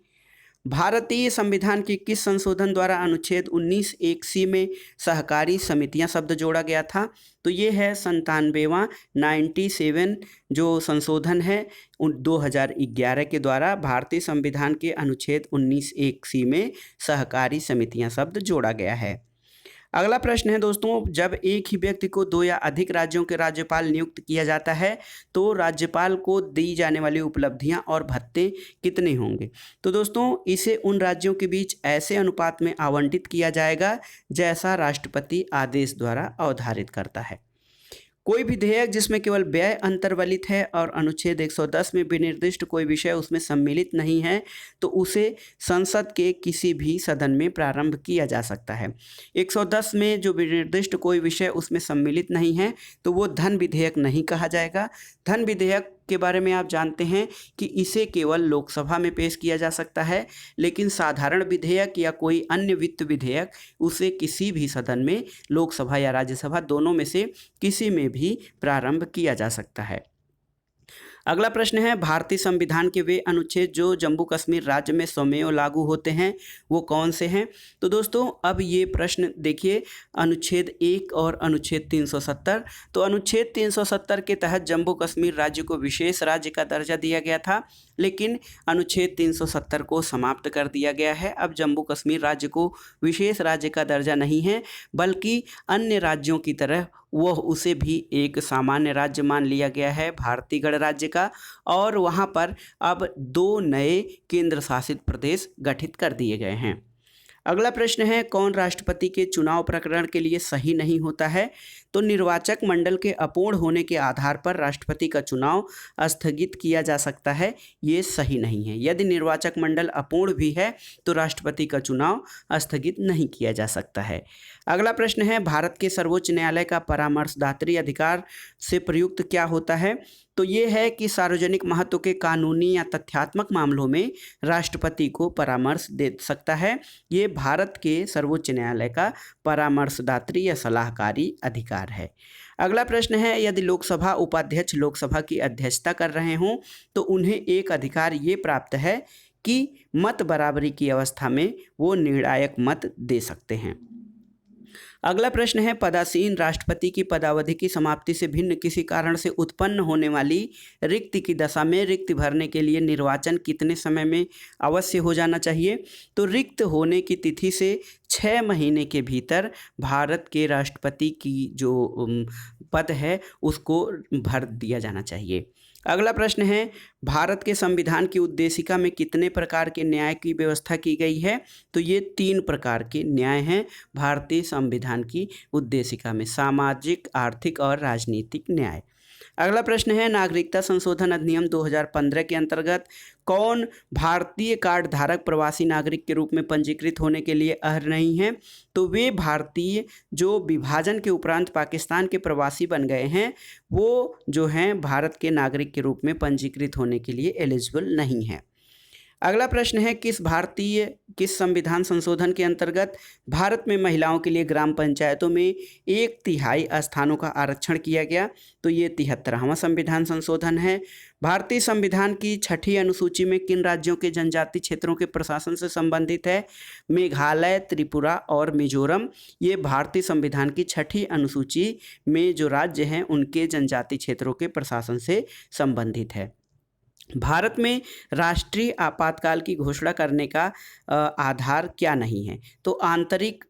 S1: भारतीय संविधान के किस संशोधन द्वारा अनुच्छेद 19(1)(c) में सहकारी समितियां शब्द जोड़ा गया था? तो ये है 97वां 97 जो संशोधन है 2011 के द्वारा भारतीय संविधान के अनुच्छेद 19(1)(c) में सहकारी समितियां शब्द जोड़ा गया है। अगला प्रश्न है दोस्तों, जब एक ही व्यक्ति को 2 या अधिक राज्यों के राज्यपाल नियुक्त किया जाता है तो राज्यपाल को दी जाने वाली उपलब्धियां और भत्ते कितने होंगे? तो दोस्तों, इसे उन राज्यों के बीच ऐसे अनुपात में आवंटित किया जाएगा जैसा राष्ट्रपति आदेश द्वारा अवधारित करता है। कोई विधेयक जिसमें केवल व्यय अंतर्वलित है और अनुच्छेद 110 में विनिर्दिष्ट कोई विषय उसमें सम्मिलित नहीं है तो उसे संसद के किसी भी सदन में प्रारंभ किया जा सकता है। 110 में जो विनिर्दिष्ट कोई विषय उसमें सम्मिलित नहीं है तो वो धन विधेयक नहीं कहा जाएगा। धन विधेयक के बारे में आप जानते हैं कि इसे केवल लोकसभा में पेश किया जा सकता है, लेकिन साधारण विधेयक या कोई अन्य वित्त विधेयक उसे किसी भी सदन में, लोकसभा या राज्यसभा दोनों में से किसी में भी प्रारंभ किया जा सकता है। अगला प्रश्न है, भारतीय संविधान के वे अनुच्छेद जो जम्मू कश्मीर राज्य में स्वमेव लागू होते हैं वो कौन से हैं? तो दोस्तों, अब ये प्रश्न देखिए, अनुच्छेद 1 और अनुच्छेद 370। तो अनुच्छेद 370 के तहत जम्मू कश्मीर राज्य को विशेष राज्य का दर्जा दिया गया था, लेकिन अनुच्छेद 370 को समाप्त कर दिया गया है। अब जम्मू कश्मीर राज्य को विशेष राज्य का दर्जा नहीं है, बल्कि अन्य राज्यों की तरह वह उसे भी एक सामान्य राज्य मान लिया गया है, भारतीय गणराज्य का, और वहाँ पर अब 2 नए केंद्र शासित प्रदेश गठित कर दिए गए हैं। अगला प्रश्न है, कौन राष्ट्रपति के चुनाव प्रकरण के लिए सही नहीं होता है? तो निर्वाचक मंडल के अपूर्ण होने के आधार पर राष्ट्रपति का चुनाव स्थगित किया जा सकता है, ये सही नहीं है। यदि निर्वाचक मंडल अपूर्ण भी है तो राष्ट्रपति का चुनाव स्थगित नहीं किया जा सकता है। अगला प्रश्न है, भारत के सर्वोच्च न्यायालय का परामर्शदात्री अधिकार से प्रयुक्त क्या होता है? तो ये है कि सार्वजनिक महत्व के कानूनी या तथ्यात्मक मामलों में राष्ट्रपति को परामर्श दे सकता है। ये भारत के सर्वोच्च न्यायालय का परामर्शदात्री या सलाहकारी अधिकार है। अगला प्रश्न है, यदि लोकसभा उपाध्यक्ष लोकसभा की अध्यक्षता कर रहे हों तो उन्हें एक अधिकार ये प्राप्त है कि मत बराबरी की अवस्था में वो निर्णायक मत दे सकते हैं। अगला प्रश्न है, पदासीन राष्ट्रपति की पदावधि की समाप्ति से भिन्न किसी कारण से उत्पन्न होने वाली रिक्ति की दशा में रिक्ति भरने के लिए निर्वाचन कितने समय में अवश्य हो जाना चाहिए? तो रिक्त होने की तिथि से 6 महीने के भीतर भारत के राष्ट्रपति की जो पद है उसको भर दिया जाना चाहिए। अगला प्रश्न है, भारत के संविधान की उद्देशिका में कितने प्रकार के न्याय की व्यवस्था की गई है? तो ये 3 प्रकार के न्याय हैं भारतीय संविधान की उद्देशिका में, सामाजिक, आर्थिक और राजनीतिक न्याय। अगला प्रश्न है, नागरिकता संशोधन अधिनियम 2015 के अंतर्गत कौन भारतीय कार्ड धारक प्रवासी नागरिक के रूप में पंजीकृत होने के लिए अर्ह नहीं है? तो वे भारतीय जो विभाजन के उपरांत पाकिस्तान के प्रवासी बन गए हैं, वो जो हैं भारत के नागरिक के रूप में पंजीकृत होने के लिए एलिजिबल नहीं है। अगला प्रश्न है, किस संविधान संशोधन के अंतर्गत भारत में महिलाओं के लिए ग्राम पंचायतों में 1/3 स्थानों का आरक्षण किया गया? तो ये 73वां संविधान संशोधन है। भारतीय संविधान की 6ठी अनुसूची में किन राज्यों के जनजातीय क्षेत्रों के प्रशासन से संबंधित है? मेघालय, त्रिपुरा और मिजोरम। ये भारतीय संविधान की 6ठी अनुसूची में जो राज्य हैं उनके जनजातीय क्षेत्रों के प्रशासन से संबंधित है। भारत में राष्ट्रीय आपातकाल की घोषणा करने का आधार क्या नहीं है? तो आंतरिक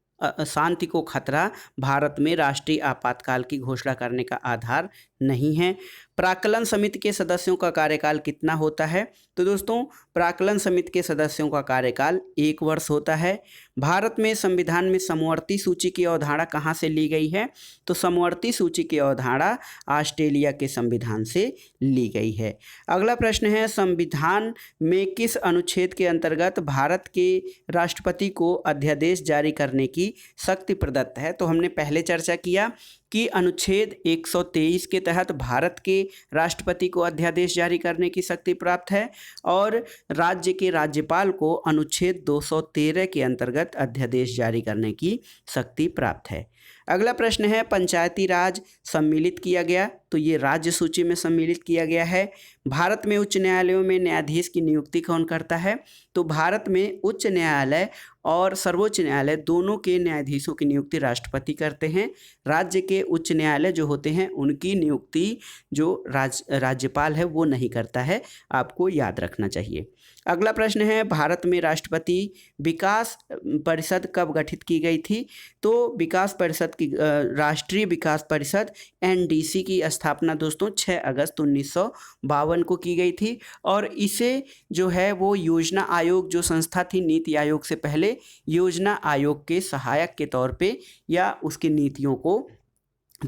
S1: शांति को खतरा भारत में राष्ट्रीय आपातकाल की घोषणा करने का आधार नहीं है। प्राक्कलन समिति के सदस्यों का कार्यकाल कितना होता है? तो दोस्तों, प्राक्कलन समिति के सदस्यों का कार्यकाल 1 वर्ष होता है। भारत में संविधान में समवर्ती सूची की अवधारणा कहाँ से ली गई है? तो समवर्ती सूची की अवधारणा ऑस्ट्रेलिया के संविधान से ली गई है। अगला प्रश्न है, संविधान में किस अनुच्छेद के अंतर्गत भारत के राष्ट्रपति को अध्यादेश जारी करने की शक्ति प्रदत्त है? तो हमने पहले चर्चा किया कि अनुच्छेद 123 के तहत भारत के राष्ट्रपति को अध्यादेश जारी करने की शक्ति प्राप्त है और राज्य के राज्यपाल को अनुच्छेद 213 के अंतर्गत अध्यादेश जारी करने की शक्ति प्राप्त है। अगला प्रश्न है, पंचायती राज सम्मिलित किया गया? तो ये राज्य सूची में सम्मिलित किया गया है। भारत में उच्च न्यायालयों में न्यायाधीश की नियुक्ति कौन करता है? तो भारत में उच्च न्यायालय और सर्वोच्च न्यायालय दोनों के न्यायाधीशों की नियुक्ति राष्ट्रपति करते हैं। राज्य के उच्च न्यायालय जो होते हैं उनकी नियुक्ति जो राज्यपाल है वो नहीं करता है, आपको याद रखना चाहिए। अगला प्रश्न है, भारत में राष्ट्रपति विकास परिषद कब गठित की गई थी? तो विकास परिषद की राष्ट्रीय विकास परिषद NDC की स्थापना दोस्तों 6 अगस्त 1952 को की गई थी और इसे जो है वो योजना आयोग जो संस्था थी नीति आयोग से पहले, योजना आयोग के सहायक के तौर पे या उसकी नीतियों को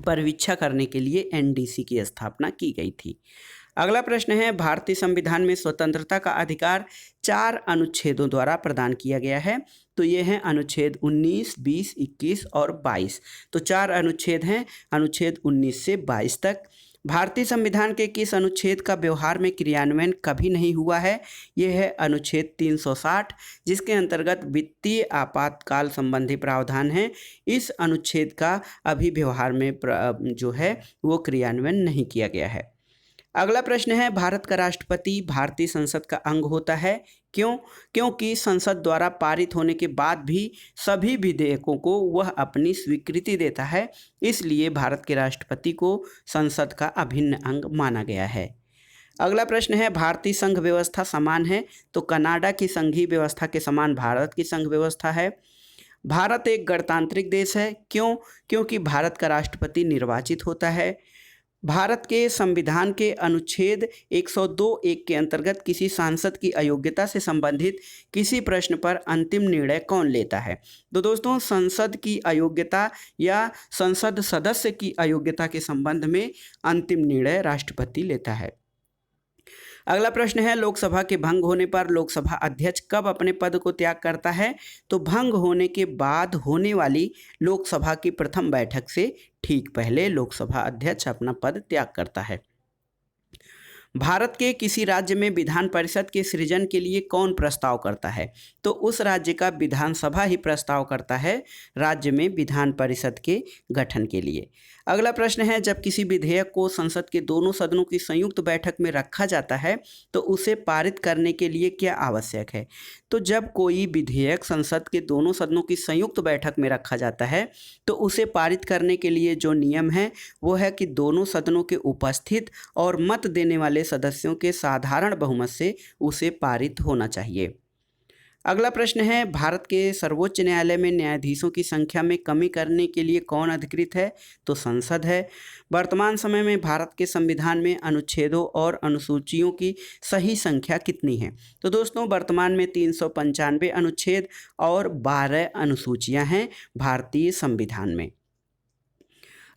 S1: परिवीक्षा करने के लिए NDC की स्थापना की गई थी। अगला प्रश्न है, भारतीय संविधान में स्वतंत्रता का अधिकार 4 अनुच्छेदों द्वारा प्रदान किया गया है। तो ये हैं अनुच्छेद 19, 20, 21 और 22। तो 4 अनुच्छेद हैं, अनुच्छेद 19 से 22 तक। भारतीय संविधान के किस अनुच्छेद का व्यवहार में क्रियान्वयन कभी नहीं हुआ है? यह है अनुच्छेद 360, जिसके अंतर्गत वित्तीय आपातकाल संबंधी प्रावधान है। इस अनुच्छेद का अभी व्यवहार में जो है वो क्रियान्वयन नहीं किया गया है। अगला प्रश्न है, भारत का राष्ट्रपति भारतीय संसद का अंग होता है? क्यों? क्योंकि संसद द्वारा पारित होने के बाद भी सभी विधेयकों को वह अपनी स्वीकृति देता है, इसलिए भारत के राष्ट्रपति को संसद का अभिन्न अंग माना गया है। अगला प्रश्न है, भारतीय संघ व्यवस्था समान है? तो कनाडा की संघीय व्यवस्था के समान भारत की संघ व्यवस्था है। भारत एक गणतांत्रिक देश है। क्यों? क्योंकि भारत का राष्ट्रपति निर्वाचित होता है। भारत के संविधान के अनुच्छेद 102(1) के अंतर्गत किसी सांसद की अयोग्यता से संबंधित किसी प्रश्न पर अंतिम निर्णय कौन लेता है? तो दोस्तों, संसद की अयोग्यता या संसद सदस्य की अयोग्यता के संबंध में अंतिम निर्णय राष्ट्रपति लेता है। अगला प्रश्न है, लोकसभा के भंग होने पर लोकसभा अध्यक्ष कब अपने पद को त्याग करता है? तो भंग होने के बाद होने वाली लोकसभा की प्रथम बैठक से ठीक पहले लोकसभा अध्यक्ष अपना पद त्याग करता है। भारत के किसी राज्य में विधान परिषद के सृजन के लिए कौन प्रस्ताव करता है? तो उस राज्य का विधानसभा ही प्रस्ताव करता है राज्य में विधान परिषद के गठन के लिए। अगला प्रश्न है, जब किसी विधेयक को संसद के दोनों सदनों की संयुक्त बैठक में रखा जाता है तो उसे पारित करने के लिए क्या आवश्यक है? तो जब कोई विधेयक संसद के दोनों सदनों की संयुक्त बैठक में रखा जाता है तो उसे पारित करने के लिए जो नियम है वो है कि दोनों सदनों के उपस्थित और मत देने वाले सदस्यों के साधारण बहुमत से उसे पारित होना चाहिए। अगला प्रश्न है, भारत के सर्वोच्च न्यायालय में न्यायाधीशों की संख्या में कमी करने के लिए कौन अधिकृत है? तो संसद है। वर्तमान समय में भारत के संविधान में अनुच्छेदों और अनुसूचियों की सही संख्या कितनी है? तो दोस्तों वर्तमान में 395 अनुच्छेद और 12 अनुसूचियां हैं भारतीय संविधान में।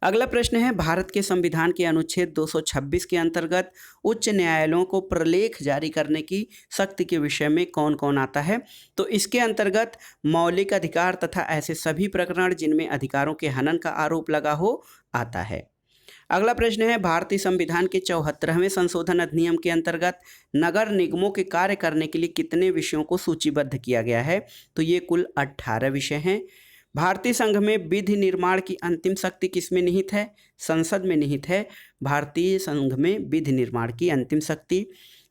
S1: अगला प्रश्न है, भारत के संविधान के अनुच्छेद 226 के अंतर्गत उच्च न्यायालयों को प्रलेख जारी करने की शक्ति के विषय में कौन कौन आता है? तो इसके अंतर्गत मौलिक अधिकार तथा ऐसे सभी प्रकरण जिनमें अधिकारों के हनन का आरोप लगा हो आता है। अगला प्रश्न है, भारतीय संविधान के 74वें संशोधन अधिनियम के अंतर्गत नगर निगमों के कार्य करने के लिए कितने विषयों को सूचीबद्ध किया गया है? तो ये कुल 18 विषय हैं। भारतीय संघ में विधि निर्माण की अंतिम शक्ति किसमें निहित है? संसद में निहित है भारतीय संघ में विधि निर्माण की अंतिम शक्ति।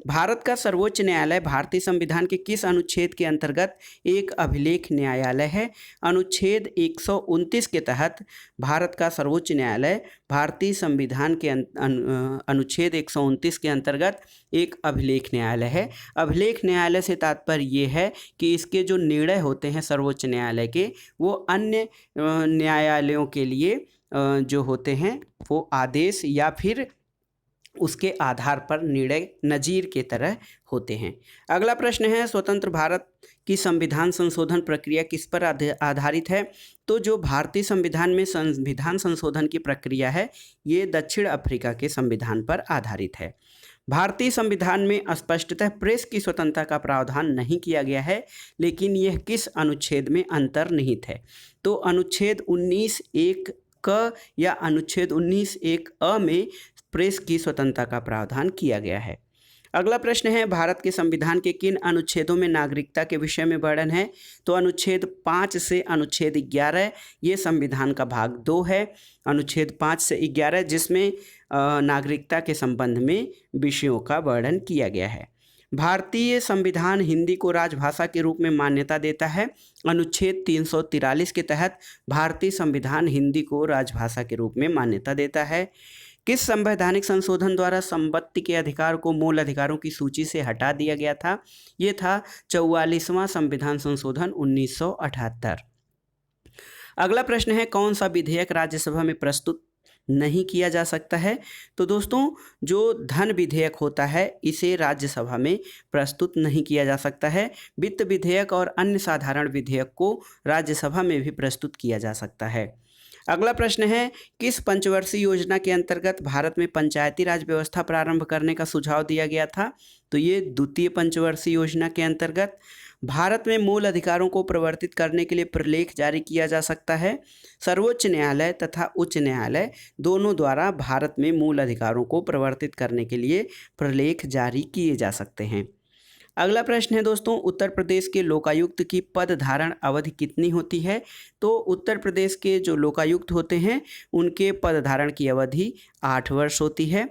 S1: भारत का सर्वोच्च न्यायालय भारतीय संविधान के किस अनुच्छेद के अंतर्गत एक अभिलेख न्यायालय है? अनुच्छेद 129 के तहत भारत का सर्वोच्च न्यायालय भारतीय संविधान के अनुच्छेद 129 के अंतर्गत एक अभिलेख न्यायालय है। अभिलेख न्यायालय से तात्पर्य ये है कि इसके जो निर्णय होते हैं सर्वोच्च न्यायालय के, वो अन्य न्यायालयों के लिए जो होते हैं वो आदेश या फिर उसके आधार पर निर्णय नज़ीर के तरह होते हैं। अगला प्रश्न है, स्वतंत्र भारत की संविधान संशोधन प्रक्रिया किस पर आधारित है? तो जो भारतीय संविधान में संविधान संशोधन की प्रक्रिया है ये दक्षिण अफ्रीका के संविधान पर आधारित है। भारतीय संविधान में स्पष्टतः प्रेस की स्वतंत्रता का प्रावधान नहीं किया गया है, लेकिन यह किस अनुच्छेद में अंतर्निहित है? तो अनुच्छेद 19(1) क या अनुच्छेद 19(1) अ में प्रेस की स्वतंत्रता का प्रावधान किया गया है। अगला प्रश्न है, भारत के संविधान के किन अनुच्छेदों में नागरिकता के विषय में वर्णन है? तो अनुच्छेद 5 से अनुच्छेद 11 ये संविधान का भाग 2 है। अनुच्छेद 5 से 11 जिसमें नागरिकता के संबंध में विषयों का वर्णन किया गया है। भारतीय संविधान हिंदी को राजभाषा के रूप में मान्यता देता है। अनुच्छेद 343 के तहत भारतीय संविधान हिंदी को राजभाषा के रूप में मान्यता देता है। किस संवैधानिक संशोधन द्वारा संपत्ति के अधिकार को मूल अधिकारों की सूची से हटा दिया गया था? ये था 44वां संविधान संशोधन 1978। अगला प्रश्न है, कौन सा विधेयक राज्यसभा में प्रस्तुत नहीं किया जा सकता है? तो दोस्तों जो धन विधेयक होता है इसे राज्यसभा में प्रस्तुत नहीं किया जा सकता है। वित्त विधेयक और अन्य साधारण विधेयक को राज्यसभा में भी प्रस्तुत किया जा सकता है। अगला प्रश्न है, किस पंचवर्षीय योजना के अंतर्गत भारत में पंचायती राज व्यवस्था प्रारंभ करने का सुझाव दिया गया था? तो ये द्वितीय पंचवर्षीय योजना के अंतर्गत। भारत में मूल अधिकारों को प्रवर्तित करने के लिए प्रलेख जारी किया जा सकता है। सर्वोच्च न्यायालय तथा उच्च न्यायालय दोनों द्वारा भारत में मूल अधिकारों को प्रवर्तित करने के लिए प्रलेख जारी किए जा सकते हैं। अगला प्रश्न है दोस्तों, उत्तर प्रदेश के लोकायुक्त की पद धारण अवधि कितनी होती है? तो उत्तर प्रदेश के जो लोकायुक्त होते हैं उनके पद धारण की अवधि 8 वर्ष होती है।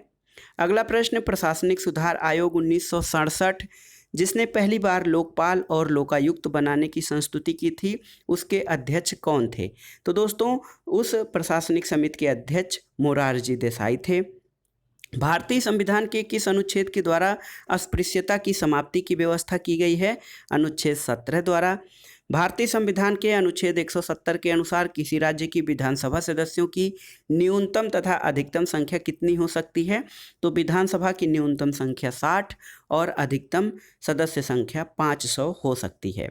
S1: अगला प्रश्न, प्रशासनिक सुधार आयोग 1967 जिसने पहली बार लोकपाल और लोकायुक्त बनाने की संस्तुति की थी, उसके अध्यक्ष कौन थे? तो दोस्तों उस प्रशासनिक समिति के अध्यक्ष मोरारजी देसाई थे। भारतीय संविधान के किस अनुच्छेद के द्वारा अस्पृश्यता की समाप्ति की व्यवस्था की गई है? अनुच्छेद 17 द्वारा। भारतीय संविधान के अनुच्छेद 170 के अनुसार किसी राज्य की विधानसभा सदस्यों की न्यूनतम तथा अधिकतम संख्या कितनी हो सकती है? तो विधानसभा की न्यूनतम संख्या 60 और अधिकतम सदस्य संख्या 500 हो सकती है।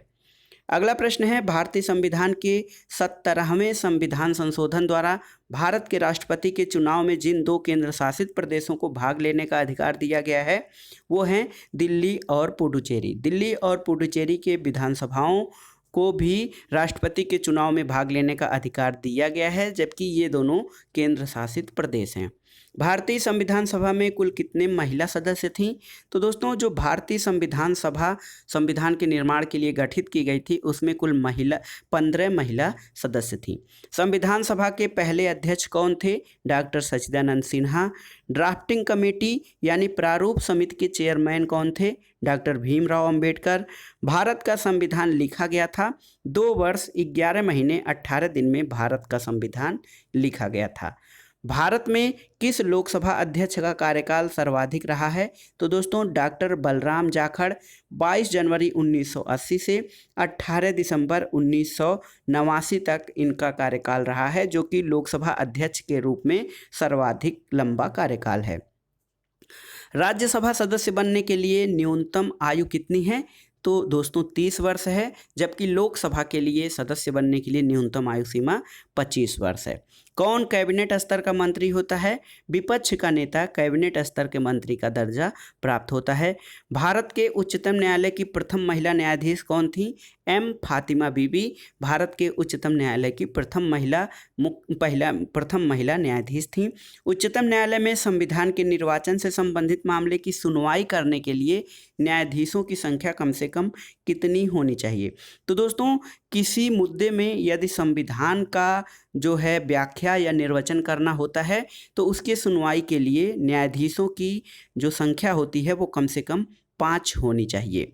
S1: अगला प्रश्न है, भारतीय संविधान के 17वें संविधान संशोधन द्वारा भारत के राष्ट्रपति के चुनाव में जिन 2 केंद्र शासित प्रदेशों को भाग लेने का अधिकार दिया गया है वो हैं दिल्ली और पुडुचेरी। दिल्ली और पुडुचेरी के विधानसभाओं को भी राष्ट्रपति के चुनाव में भाग लेने का अधिकार दिया गया है, जबकि ये दोनों केंद्र शासित प्रदेश हैं। भारतीय संविधान सभा में कुल कितने महिला सदस्य थीं? तो दोस्तों जो भारतीय संविधान सभा संविधान के निर्माण के लिए गठित की गई थी उसमें कुल 15 महिला सदस्य थीं। संविधान सभा के पहले अध्यक्ष कौन थे? डॉक्टर सच्चिदानंद सिन्हा। ड्राफ्टिंग कमेटी यानी प्रारूप समिति के चेयरमैन कौन थे? डॉक्टर भीमराव अंबेडकर। भारत का संविधान लिखा गया था 2 वर्ष 11 महीने 18 दिन में भारत का संविधान लिखा गया था। भारत में किस लोकसभा अध्यक्ष का कार्यकाल सर्वाधिक रहा है? तो दोस्तों डॉक्टर बलराम जाखड़ 22 जनवरी 1980 से 18 दिसंबर 1989 तक इनका कार्यकाल रहा है, जो कि लोकसभा अध्यक्ष के रूप में सर्वाधिक लंबा कार्यकाल है। राज्यसभा सदस्य बनने के लिए न्यूनतम आयु कितनी है? तो दोस्तों 30 वर्ष है, जबकि लोकसभा के लिए सदस्य बनने के लिए न्यूनतम आयु सीमा 25 वर्ष है। कौन कैबिनेट स्तर का मंत्री होता है? विपक्ष का नेता कैबिनेट स्तर के मंत्री का दर्जा प्राप्त होता है। भारत के उच्चतम न्यायालय की प्रथम महिला न्यायाधीश कौन थी? एम फातिमा बीबी भारत के उच्चतम न्यायालय की प्रथम महिला न्यायाधीश थी। उच्चतम न्यायालय में संविधान के निर्वाचन से संबंधित मामले की सुनवाई करने के लिए न्यायाधीशों की संख्या कम से कम कितनी होनी चाहिए? तो दोस्तों किसी मुद्दे में यदि संविधान का जो है व्याख्या या निर्वचन करना होता है तो उसके सुनवाई के लिए न्यायाधीशों की जो संख्या होती है वो कम से कम 5 होनी चाहिए।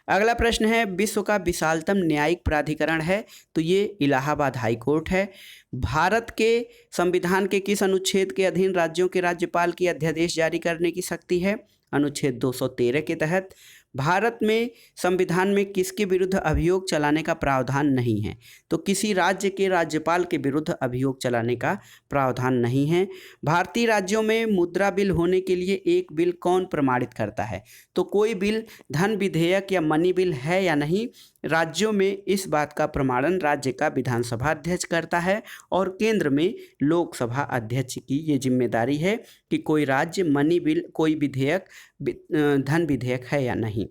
S1: अगला प्रश्न है, विश्व का विशालतम न्यायिक प्राधिकरण है? तो ये इलाहाबाद हाई कोर्ट है। भारत के संविधान के किस अनुच्छेद के अधीन राज्यों के राज्यपाल की अध्यादेश जारी करने की शक्ति है? अनुच्छेद 213 के तहत। भारत में संविधान में किसके विरुद्ध अभियोग चलाने का प्रावधान नहीं है? तो किसी राज्य के राज्यपाल के विरुद्ध अभियोग चलाने का प्रावधान नहीं है। भारतीय राज्यों में मुद्रा बिल होने के लिए एक बिल कौन प्रमाणित करता है? तो कोई बिल धन विधेयक या मनी बिल है या नहीं, राज्यों में इस बात का प्रमाणन राज्य का विधानसभा अध्यक्ष करता है और केंद्र में लोकसभा अध्यक्ष की ये जिम्मेदारी है कि कोई राज्य मनी बिल, कोई विधेयक धन विधेयक है या नहीं।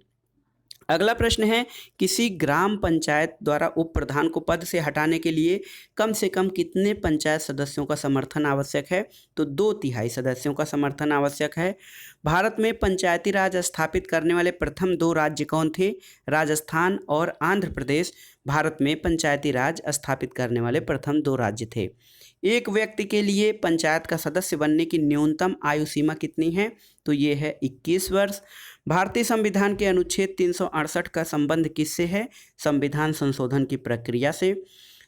S1: अगला प्रश्न है, किसी ग्राम पंचायत द्वारा उप प्रधान को पद से हटाने के लिए कम से कम कितने पंचायत सदस्यों का समर्थन आवश्यक है? तो 2/3 सदस्यों का समर्थन आवश्यक है। भारत में पंचायती राज स्थापित करने वाले प्रथम 2 राज्य कौन थे? राजस्थान और आंध्र प्रदेश भारत में पंचायती राज स्थापित करने वाले प्रथम 2 राज्य थे। एक व्यक्ति के लिए पंचायत का सदस्य बनने की न्यूनतम आयु सीमा कितनी है? तो ये है 21 वर्ष। भारतीय संविधान के अनुच्छेद 368 का संबंध किससे है? संविधान संशोधन की प्रक्रिया से।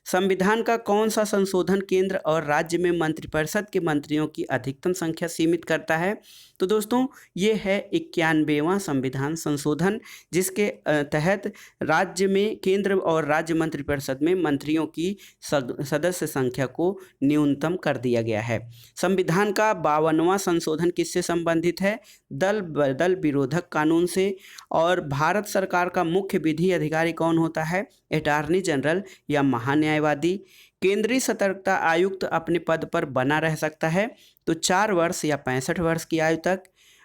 S1: संविधान का कौन सा संशोधन केंद्र और राज्य में मंत्रिपरिषद के मंत्रियों की अधिकतम संख्या सीमित करता है? तो दोस्तों ये है 91वां संविधान संशोधन, जिसके तहत राज्य में केंद्र और राज्य मंत्रिपरिषद में मंत्रियों की सदस्य संख्या को न्यूनतम कर दिया गया है। संविधान का 52वां संशोधन किससे संबंधित है? दल बदल विरोधक कानून से। और भारत सरकार का मुख्य विधि अधिकारी कौन होता है? अटॉर्नी जनरल या महान्यायवादी। केंद्रीय सतर्कता आयुक्त अपने पद पर बना रह सकता है तो 4 वर्ष या 65 वर्ष की आयु तक।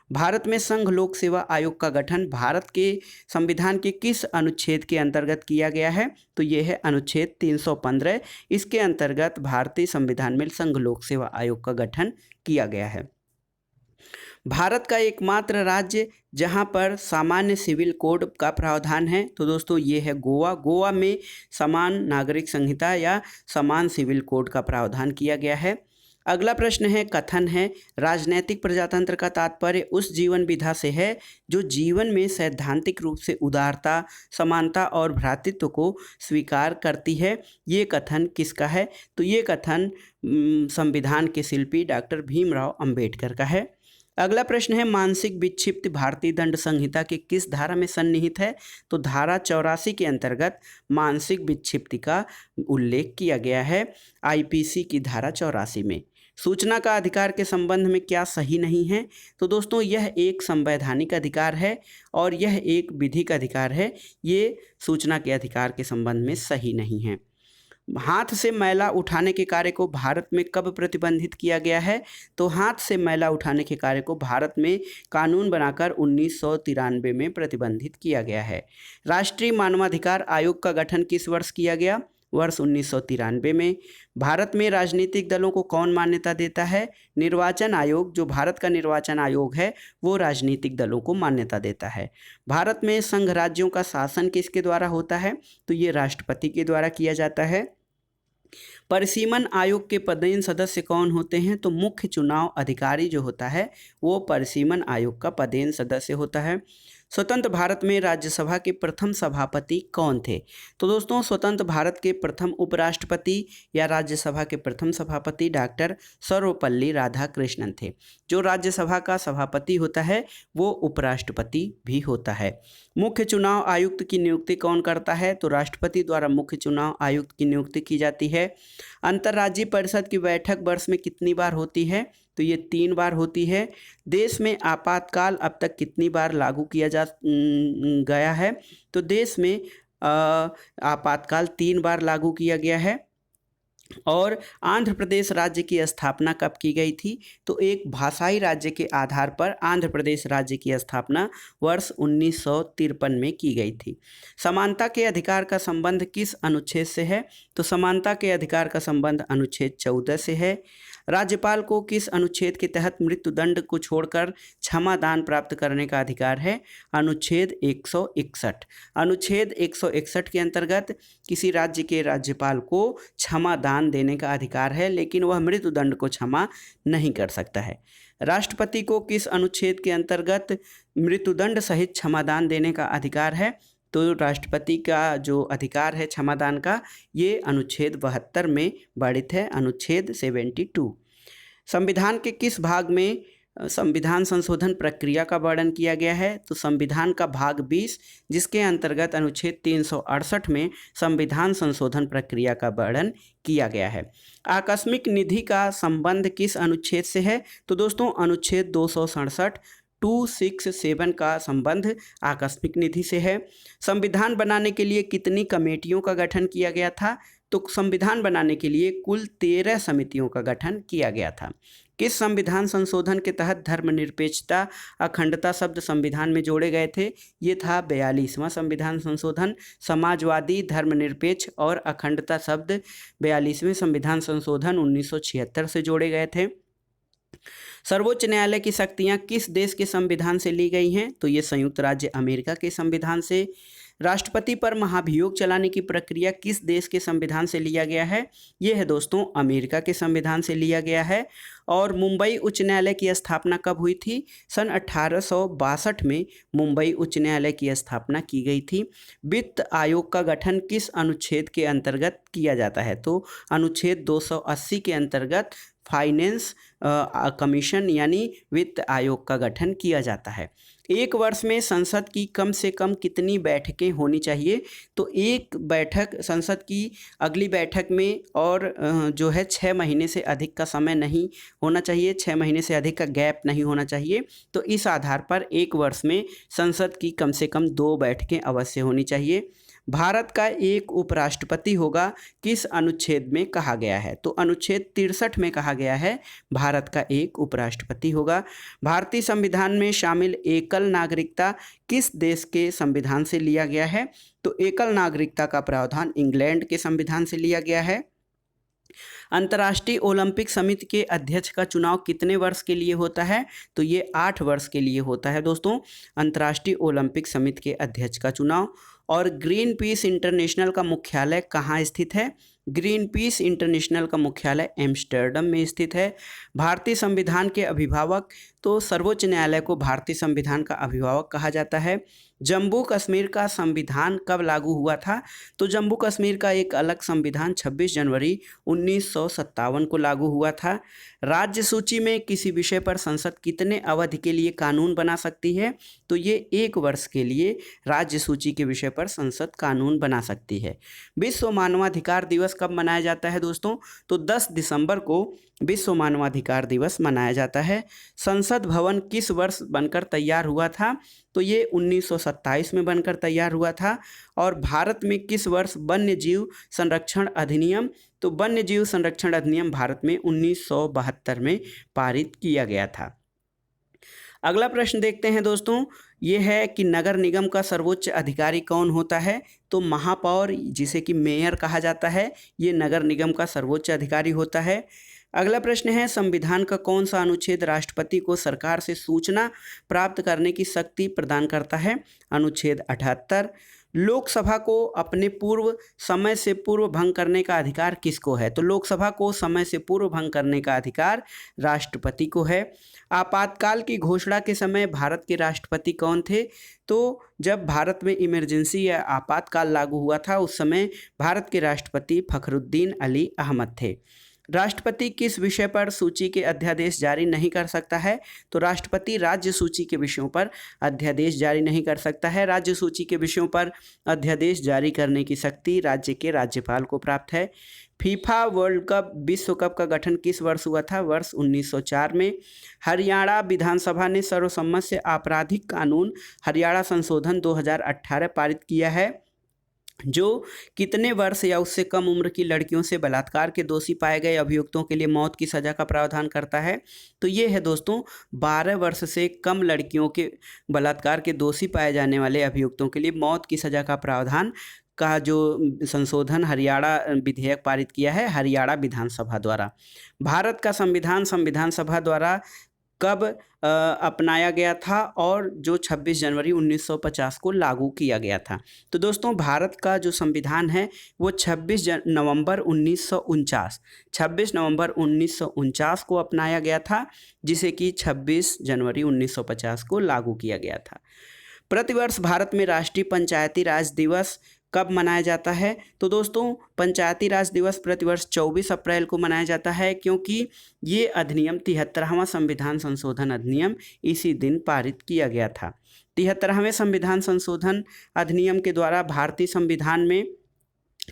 S1: भारत में संघ लोक सेवा आयोग का गठन भारत के संविधान के किस अनुच्छेद के अंतर्गत किया गया है? तो ये है अनुच्छेद 315। इसके अंतर्गत भारतीय संविधान में संघ लोक सेवा आयोग का गठन किया गया है। भारत का एकमात्र राज्य जहां पर सामान्य सिविल कोड का प्रावधान है तो दोस्तों ये है गोवा। गोवा में समान नागरिक संहिता या समान सिविल कोड का प्रावधान किया गया है। अगला प्रश्न है, कथन है, राजनैतिक प्रजातंत्र का तात्पर्य उस जीवन विधा से है जो जीवन में सैद्धांतिक रूप से उदारता, समानता और भ्रातृत्व को स्वीकार करती है। ये कथन किसका है? तो ये कथन संविधान के शिल्पी डॉक्टर भीमराव अंबेडकर का है। अगला प्रश्न है, मानसिक विक्षिप्ति भारतीय दंड संहिता के किस धारा में सन्निहित है? तो धारा 84 के अंतर्गत मानसिक विक्षिप्ति का उल्लेख किया गया है आईपीसी की धारा 84 में। सूचना का अधिकार के संबंध में क्या सही नहीं है? तो दोस्तों यह एक संवैधानिक अधिकार है और यह एक विधिक अधिकार है। ये सूचना के अधिकार के संबंध में सही नहीं है। हाथ से मैला उठाने के कार्य को भारत में कब प्रतिबंधित किया गया है? तो हाथ से मैला उठाने के कार्य को भारत में कानून बनाकर 1993 में प्रतिबंधित किया गया है। राष्ट्रीय मानवाधिकार आयोग का गठन किस वर्ष किया गया? वर्ष 1993 में। भारत में राजनीतिक दलों को कौन मान्यता देता है? निर्वाचन आयोग, जो भारत का निर्वाचन आयोग है वो राजनीतिक दलों को मान्यता देता है। भारत में संघ राज्यों का शासन किसके द्वारा होता है? तो ये राष्ट्रपति के द्वारा किया जाता है। परिसीमन आयोग के पदेन सदस्य कौन होते हैं? तो मुख्य चुनाव अधिकारी जो होता है वो परिसीमन आयोग का पदेन सदस्य होता है। स्वतंत्र भारत में राज्यसभा के प्रथम सभापति कौन थे? तो दोस्तों स्वतंत्र भारत के प्रथम उपराष्ट्रपति या राज्यसभा के प्रथम सभापति डॉक्टर सर्वपल्ली राधाकृष्णन थे। जो राज्यसभा का सभापति होता है वो उपराष्ट्रपति भी होता है। मुख्य चुनाव आयुक्त की नियुक्ति कौन करता है? तो राष्ट्रपति द्वारा मुख्य चुनाव आयुक्त की नियुक्ति की जाती है। अंतर्राज्यीय परिषद की बैठक वर्ष में कितनी बार होती है? तो ये 3 बार होती है। देश में आपातकाल अब तक कितनी बार लागू किया गया है? तो देश में आपातकाल 3 बार लागू किया गया है। और आंध्र प्रदेश राज्य की स्थापना कब की गई थी? तो एक भाषाई राज्य के आधार पर आंध्र प्रदेश राज्य की स्थापना वर्ष 1953 में की गई थी। समानता के अधिकार का संबंध किस अनुच्छेद से है? तो समानता के अधिकार का संबंध अनुच्छेद 14 से है। राज्यपाल को किस अनुच्छेद के तहत मृत्युदंड को छोड़कर क्षमा दान प्राप्त करने का अधिकार है? अनुच्छेद 161। अनुच्छेद 161 के अंतर्गत किसी राज्य के राज्यपाल को क्षमा दान देने का अधिकार है, लेकिन वह मृत्युदंड को क्षमा नहीं कर सकता है। राष्ट्रपति को किस अनुच्छेद के अंतर्गत मृत्युदंड सहित क्षमादान देने का अधिकार है? तो राष्ट्रपति का जो अधिकार है क्षमादान का, ये अनुच्छेद 72 में वर्णित है, अनुच्छेद 72। संविधान के किस भाग में संविधान संशोधन प्रक्रिया का वर्णन किया गया है? तो संविधान का भाग 20, जिसके अंतर्गत अनुच्छेद 368 में संविधान संशोधन प्रक्रिया का वर्णन किया गया है। आकस्मिक निधि का संबंध किस अनुच्छेद से है? तो दोस्तों अनुच्छेद 267 267 का संबंध आकस्मिक निधि से है। संविधान बनाने के लिए कितनी कमेटियों का गठन किया गया था? तो संविधान बनाने के लिए कुल 13 समितियों का गठन किया गया था। किस संविधान संशोधन के तहत धर्मनिरपेक्षता अखंडता शब्द संविधान में जोड़े गए थे? ये था 42वां संविधान संशोधन। समाजवादी, धर्मनिरपेक्ष और अखंडता शब्द 42वें संविधान संशोधन 1976 से जोड़े गए थे। सर्वोच्च न्यायालय की शक्तियां किस देश के संविधान से ली गई हैं? तो ये संयुक्त राज्य अमेरिका के संविधान से। राष्ट्रपति पर महाभियोग चलाने की प्रक्रिया किस देश के संविधान से लिया गया है? ये है दोस्तों अमेरिका के संविधान से लिया गया है। और मुंबई उच्च न्यायालय की स्थापना कब हुई थी? सन 1862 में मुंबई उच्च न्यायालय की स्थापना की गई थी। वित्त आयोग का गठन किस अनुच्छेद के अंतर्गत किया जाता है? तो अनुच्छेद 280 के अंतर्गत फाइनेंस कमीशन यानी वित्त आयोग का गठन किया जाता है। एक वर्ष में संसद की कम से कम कितनी बैठकें होनी चाहिए? तो एक बैठक संसद की अगली बैठक में और जो है 6 महीने से अधिक का समय नहीं होना चाहिए, 6 महीने से अधिक का गैप नहीं होना चाहिए। तो इस आधार पर एक वर्ष में संसद की कम से कम 2 बैठकें अवश्य होनी चाहिए। भारत का एक उपराष्ट्रपति होगा किस अनुच्छेद में कहा गया है? तो अनुच्छेद 63 में कहा गया है भारत का एक उपराष्ट्रपति होगा। भारतीय संविधान में शामिल एकल नागरिकता किस देश के संविधान से लिया गया है? तो एकल नागरिकता का प्रावधान इंग्लैंड के संविधान से लिया गया है। अंतर्राष्ट्रीय ओलंपिक समिति के अध्यक्ष का चुनाव कितने वर्ष के लिए होता है? तो ये 8 वर्ष के लिए होता है दोस्तों, अंतर्राष्ट्रीय ओलंपिक समिति के अध्यक्ष का चुनाव। और ग्रीन पीस इंटरनेशनल का मुख्यालय कहाँ स्थित है? ग्रीन पीस इंटरनेशनल का मुख्यालय एम्स्टर्डम में स्थित है। भारतीय संविधान के अभिभावक, तो सर्वोच्च न्यायालय को भारतीय संविधान का अभिभावक कहा जाता है। जम्मू कश्मीर का संविधान कब लागू हुआ था? तो जम्मू कश्मीर का एक अलग संविधान 26 जनवरी 1957 को लागू हुआ था। राज्य सूची में किसी विषय पर संसद कितने अवधि के लिए कानून बना सकती है? तो ये 1 वर्ष के लिए राज्य सूची के विषय पर संसद कानून बना सकती है। विश्व मानवाधिकार दिवस कब मनाया जाता है दोस्तों? तो 10 दिसंबर को विश्व मानवाधिकार दिवस मनाया जाता है। संसद भवन किस वर्ष बनकर तैयार हुआ था? तो ये 1927 में बनकर तैयार हुआ था। और भारत में किस वर्ष वन्य जीव संरक्षण अधिनियम, तो वन्य जीव संरक्षण अधिनियम भारत में 1972 में पारित किया गया था। अगला प्रश्न देखते हैं दोस्तों, ये है कि नगर निगम का सर्वोच्च अधिकारी कौन होता है? तो महापौर, जिसे कि मेयर कहा जाता है, ये नगर निगम का सर्वोच्च अधिकारी होता है। अगला प्रश्न है, संविधान का कौन सा अनुच्छेद राष्ट्रपति को सरकार से सूचना प्राप्त करने की शक्ति प्रदान करता है? अनुच्छेद 78। लोकसभा को अपने समय से पूर्व भंग करने का अधिकार किसको है? तो लोकसभा को समय से पूर्व भंग करने का अधिकार राष्ट्रपति को है। आपातकाल की घोषणा के समय भारत के राष्ट्रपति कौन थे? तो जब भारत में इमरजेंसी या आपातकाल लागू हुआ था उस समय भारत के राष्ट्रपति फखरुद्दीन अली अहमद थे। राष्ट्रपति किस विषय पर सूची के अध्यादेश जारी नहीं कर सकता है? तो राष्ट्रपति राज्य सूची के विषयों पर अध्यादेश जारी नहीं कर सकता है। राज्य सूची के विषयों पर अध्यादेश जारी करने की शक्ति राज्य के राज्यपाल को प्राप्त है। फीफा वर्ल्ड कप विश्व कप का गठन किस वर्ष हुआ था? वर्ष 1904 में। हरियाणा विधानसभा ने सर्वसम्मत से आपराधिक कानून हरियाणा संशोधन 2018 पारित किया है, जो कितने वर्ष या उससे कम उम्र की लड़कियों से बलात्कार के दोषी पाए गए अभियुक्तों के लिए मौत की सज़ा का प्रावधान करता है? तो ये है दोस्तों 12 वर्ष से कम लड़कियों के बलात्कार के दोषी पाए जाने वाले अभियुक्तों के लिए मौत की सज़ा का प्रावधान का जो संशोधन हरियाणा विधेयक पारित किया है हरियाणा विधानसभा द्वारा। भारत का संविधान सभा द्वारा कब अपनाया गया था और जो 26 जनवरी 1950 को लागू किया गया था? तो दोस्तों भारत का जो संविधान है वो 26 नवंबर 1949 को अपनाया गया था, जिसे कि 26 जनवरी 1950 को लागू किया गया था। प्रतिवर्ष भारत में राष्ट्रीय पंचायती राज दिवस कब मनाया जाता है? तो दोस्तों पंचायती राज दिवस प्रतिवर्ष 24 अप्रैल को मनाया जाता है, क्योंकि ये अधिनियम 73वां संविधान संशोधन अधिनियम इसी दिन पारित किया गया था। 73वें संविधान संशोधन अधिनियम के द्वारा भारतीय संविधान में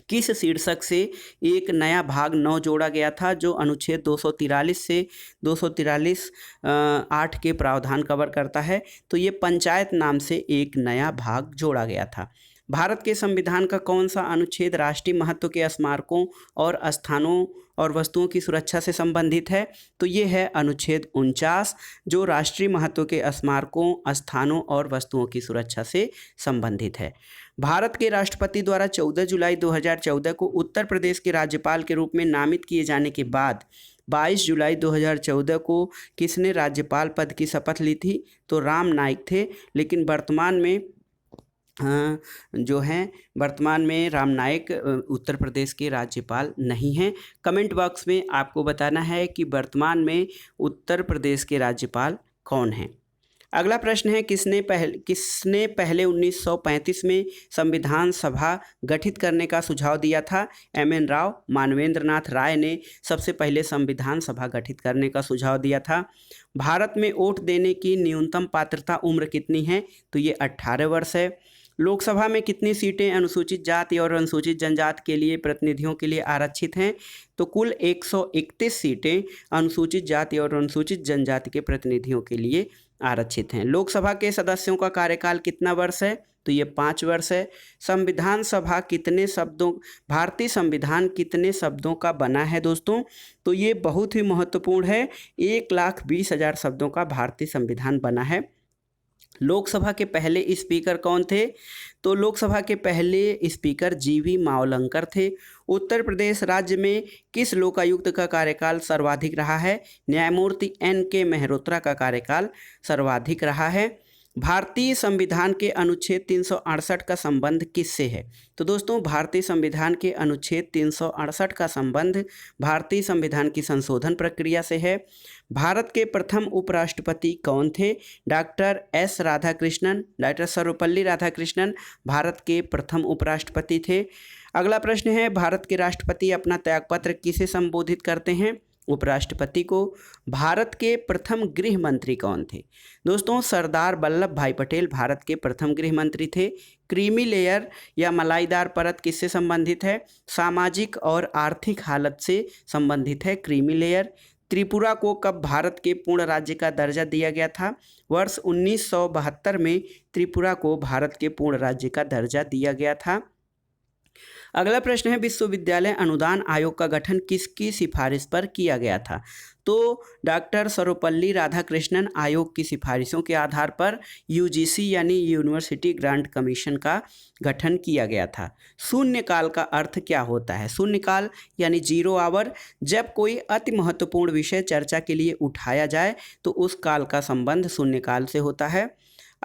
S1: किस शीर्षक से एक नया भाग 9 जोड़ा गया था, जो अनुच्छेद 243 से 243(8) के प्रावधान कवर करता है? तो ये पंचायत नाम से एक नया भाग जोड़ा गया था। भारत के संविधान का कौन सा अनुच्छेद राष्ट्रीय महत्व के स्मारकों और स्थानों और वस्तुओं की सुरक्षा से संबंधित है? तो ये है अनुच्छेद 49, जो राष्ट्रीय महत्व के स्मारकों, स्थानों और वस्तुओं की सुरक्षा से संबंधित है। भारत के राष्ट्रपति द्वारा 14 जुलाई 2014 को उत्तर प्रदेश के राज्यपाल के रूप में नामित किए जाने के बाद 22 जुलाई 2014 को किसने राज्यपाल पद की शपथ ली थी? तो राम नाईक थे। लेकिन वर्तमान में राम नाईक उत्तर प्रदेश के राज्यपाल नहीं हैं। कमेंट बॉक्स में आपको बताना है कि वर्तमान में उत्तर प्रदेश के राज्यपाल कौन हैं। अगला प्रश्न है, किसने पहले 1935 में संविधान सभा गठित करने का सुझाव दिया था? एम.एन. राव, मानवेंद्र राय ने सबसे पहले संविधान सभा गठित करने का सुझाव दिया था। भारत में वोट देने की न्यूनतम पात्रता उम्र कितनी है? तो ये 18 वर्ष है। लोकसभा में कितनी सीटें अनुसूचित जाति और अनुसूचित जनजाति के लिए प्रतिनिधियों के लिए आरक्षित हैं? तो कुल 131 सीटें अनुसूचित जाति और अनुसूचित जनजाति के प्रतिनिधियों के लिए आरक्षित हैं। लोकसभा के सदस्यों का कार्यकाल कितना वर्ष है? तो ये 5 वर्ष है। भारतीय संविधान कितने शब्दों का बना है दोस्तों? तो ये बहुत ही महत्वपूर्ण है। 1,20,000 शब्दों का भारतीय संविधान बना है। लोकसभा के पहले स्पीकर कौन थे? तो लोकसभा के पहले स्पीकर जीवी मावलंकर थे। उत्तर प्रदेश राज्य में किस लोकायुक्त का कार्यकाल सर्वाधिक रहा है? न्यायमूर्ति N.K. मेहरोत्रा का कार्यकाल सर्वाधिक रहा है। भारतीय संविधान के अनुच्छेद 368 का संबंध किससे है? तो दोस्तों भारतीय संविधान के अनुच्छेद 368 का संबंध भारतीय संविधान की संशोधन प्रक्रिया से है। भारत के प्रथम उपराष्ट्रपति कौन थे? डॉक्टर सर्वपल्ली राधाकृष्णन भारत के प्रथम उपराष्ट्रपति थे। अगला प्रश्न है, भारत के राष्ट्रपति अपना त्यागपत्र किसे संबोधित करते हैं? उपराष्ट्रपति को। भारत के प्रथम गृह मंत्री कौन थे? दोस्तों सरदार वल्लभ भाई पटेल भारत के प्रथम गृह मंत्री थे। क्रीमी लेयर या मलाईदार परत किससे संबंधित है? सामाजिक और आर्थिक हालत से संबंधित है क्रीमी लेयर। त्रिपुरा को कब भारत के पूर्ण राज्य का दर्जा दिया गया था? वर्ष 1972 में त्रिपुरा को भारत के पूर्ण राज्य का दर्जा दिया गया था। अगला प्रश्न है, विश्वविद्यालय अनुदान आयोग का गठन किसकी सिफारिश पर किया गया था? तो डॉक्टर सर्वपल्ली राधाकृष्णन आयोग की सिफारिशों के आधार पर यूजीसी यानी यूनिवर्सिटी ग्रांट कमीशन का गठन किया गया था। शून्यकाल का अर्थ क्या होता है? शून्यकाल यानी 0 आवर। जब कोई अति महत्वपूर्ण विषय चर्चा के लिए उठाया जाए तो उस काल का संबंध शून्यकाल से होता है।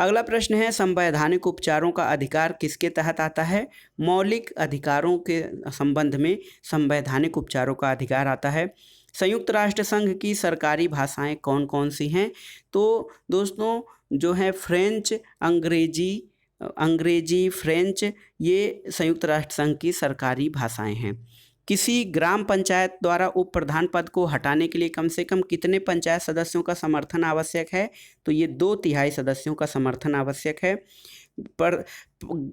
S1: अगला प्रश्न है, संवैधानिक उपचारों का अधिकार किसके तहत आता है? मौलिक अधिकारों के संबंध में संवैधानिक उपचारों का अधिकार आता है। संयुक्त राष्ट्र संघ की सरकारी भाषाएं कौन कौन सी हैं? तो दोस्तों जो है फ्रेंच, अंग्रेजी, फ्रेंच, ये संयुक्त राष्ट्र संघ की सरकारी भाषाएं हैं। किसी ग्राम पंचायत द्वारा उप प्रधान पद को हटाने के लिए कम से कम कितने पंचायत सदस्यों का समर्थन आवश्यक है? तो ये 2/3 सदस्यों का समर्थन आवश्यक है। पर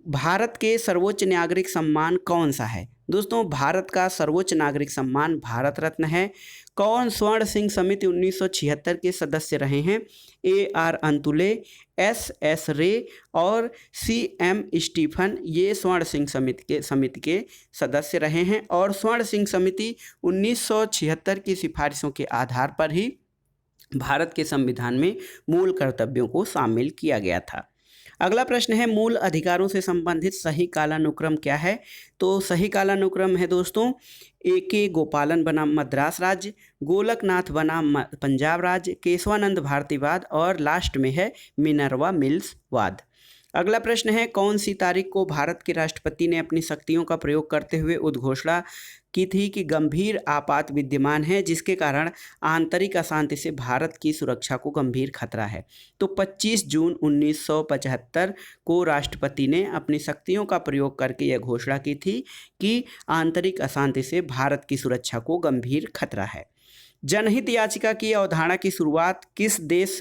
S1: भारत के सर्वोच्च नागरिक सम्मान कौन सा है? दोस्तों भारत का सर्वोच्च नागरिक सम्मान भारत रत्न है। कौन स्वर्ण सिंह समिति 1976 के सदस्य रहे हैं? AR अंतुले, SS रे और CM स्टीफन, ये स्वर्ण सिंह समिति के सदस्य रहे हैं। और स्वर्ण सिंह समिति 1976 की सिफारिशों के आधार पर ही भारत के संविधान में मूल कर्तव्यों को शामिल किया गया था। अगला प्रश्न है, मूल अधिकारों से संबंधित सही कालानुक्रम क्या है? तो सही कालानुक्रम है दोस्तों, AK गोपालन बनाम मद्रास राज्य, गोलकनाथ बनाम पंजाब राज्य, केशवानंद भारतीवाद और लास्ट में है मिनर्वा मिल्स वाद। अगला प्रश्न है, कौन सी तारीख को भारत के राष्ट्रपति ने अपनी शक्तियों का प्रयोग करते हुए उद्घोषणा की थी कि गंभीर आपात विद्यमान है जिसके कारण आंतरिक अशांति से भारत की सुरक्षा को गंभीर खतरा है? तो 25 जून 1975 को राष्ट्रपति ने अपनी शक्तियों का प्रयोग करके यह घोषणा की थी कि आंतरिक अशांति से भारत की सुरक्षा को गंभीर खतरा है। जनहित याचिका की अवधारणा की शुरुआत किस देश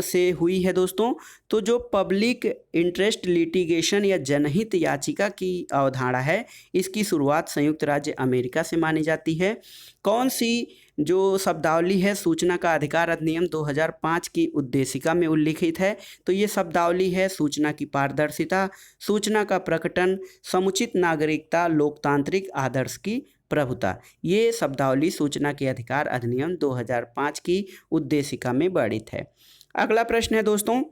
S1: से हुई है दोस्तों? तो जो पब्लिक इंटरेस्ट लिटिगेशन या जनहित याचिका की अवधारणा है, इसकी शुरुआत संयुक्त राज्य अमेरिका से मानी जाती है। कौन सी जो शब्दावली है सूचना का अधिकार अधिनियम 2005 की उद्देशिका में उल्लिखित है? तो ये शब्दावली है सूचना की पारदर्शिता, सूचना का प्रकटन, समुचित नागरिकता, लोकतांत्रिक आदर्श की प्रभुता। ये शब्दावली सूचना के अधिकार अधिनियम 2005 की उद्देशिका में वर्णित है। अगला प्रश्न है दोस्तों,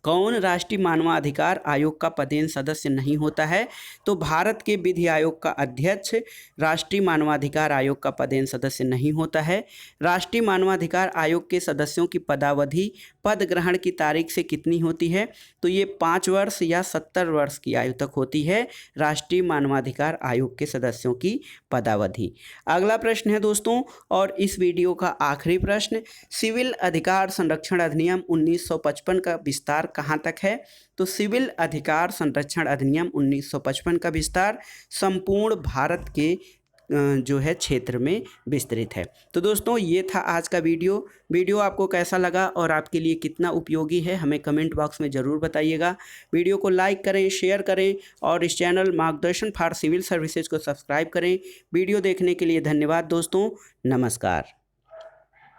S1: कौन राष्ट्रीय मानवाधिकार आयोग का पदेन सदस्य नहीं होता है? तो भारत के विधि आयोग का अध्यक्ष राष्ट्रीय मानवाधिकार आयोग का पदेन सदस्य नहीं होता है। राष्ट्रीय मानवाधिकार आयोग के सदस्यों की पदावधि पद ग्रहण की तारीख से कितनी होती है? तो ये 5 वर्ष या 70 वर्ष की आयु तक होती है राष्ट्रीय मानवाधिकार आयोग के सदस्यों की पदावधि। अगला प्रश्न है दोस्तों, और इस वीडियो का आखिरी प्रश्न, सिविल अधिकार संरक्षण अधिनियम 1955 का विस्तार कहाँ तक है? तो सिविल अधिकार संरक्षण अधिनियम 1955 का विस्तार संपूर्ण भारत के जो है क्षेत्र में विस्तृत है। तो दोस्तों ये था आज का वीडियो आपको कैसा लगा और आपके लिए कितना उपयोगी है हमें कमेंट बॉक्स में ज़रूर बताइएगा। वीडियो को लाइक करें, शेयर करें और इस चैनल मार्गदर्शन फॉर सिविल सर्विसेज को सब्सक्राइब करें। वीडियो देखने के लिए धन्यवाद दोस्तों, नमस्कार।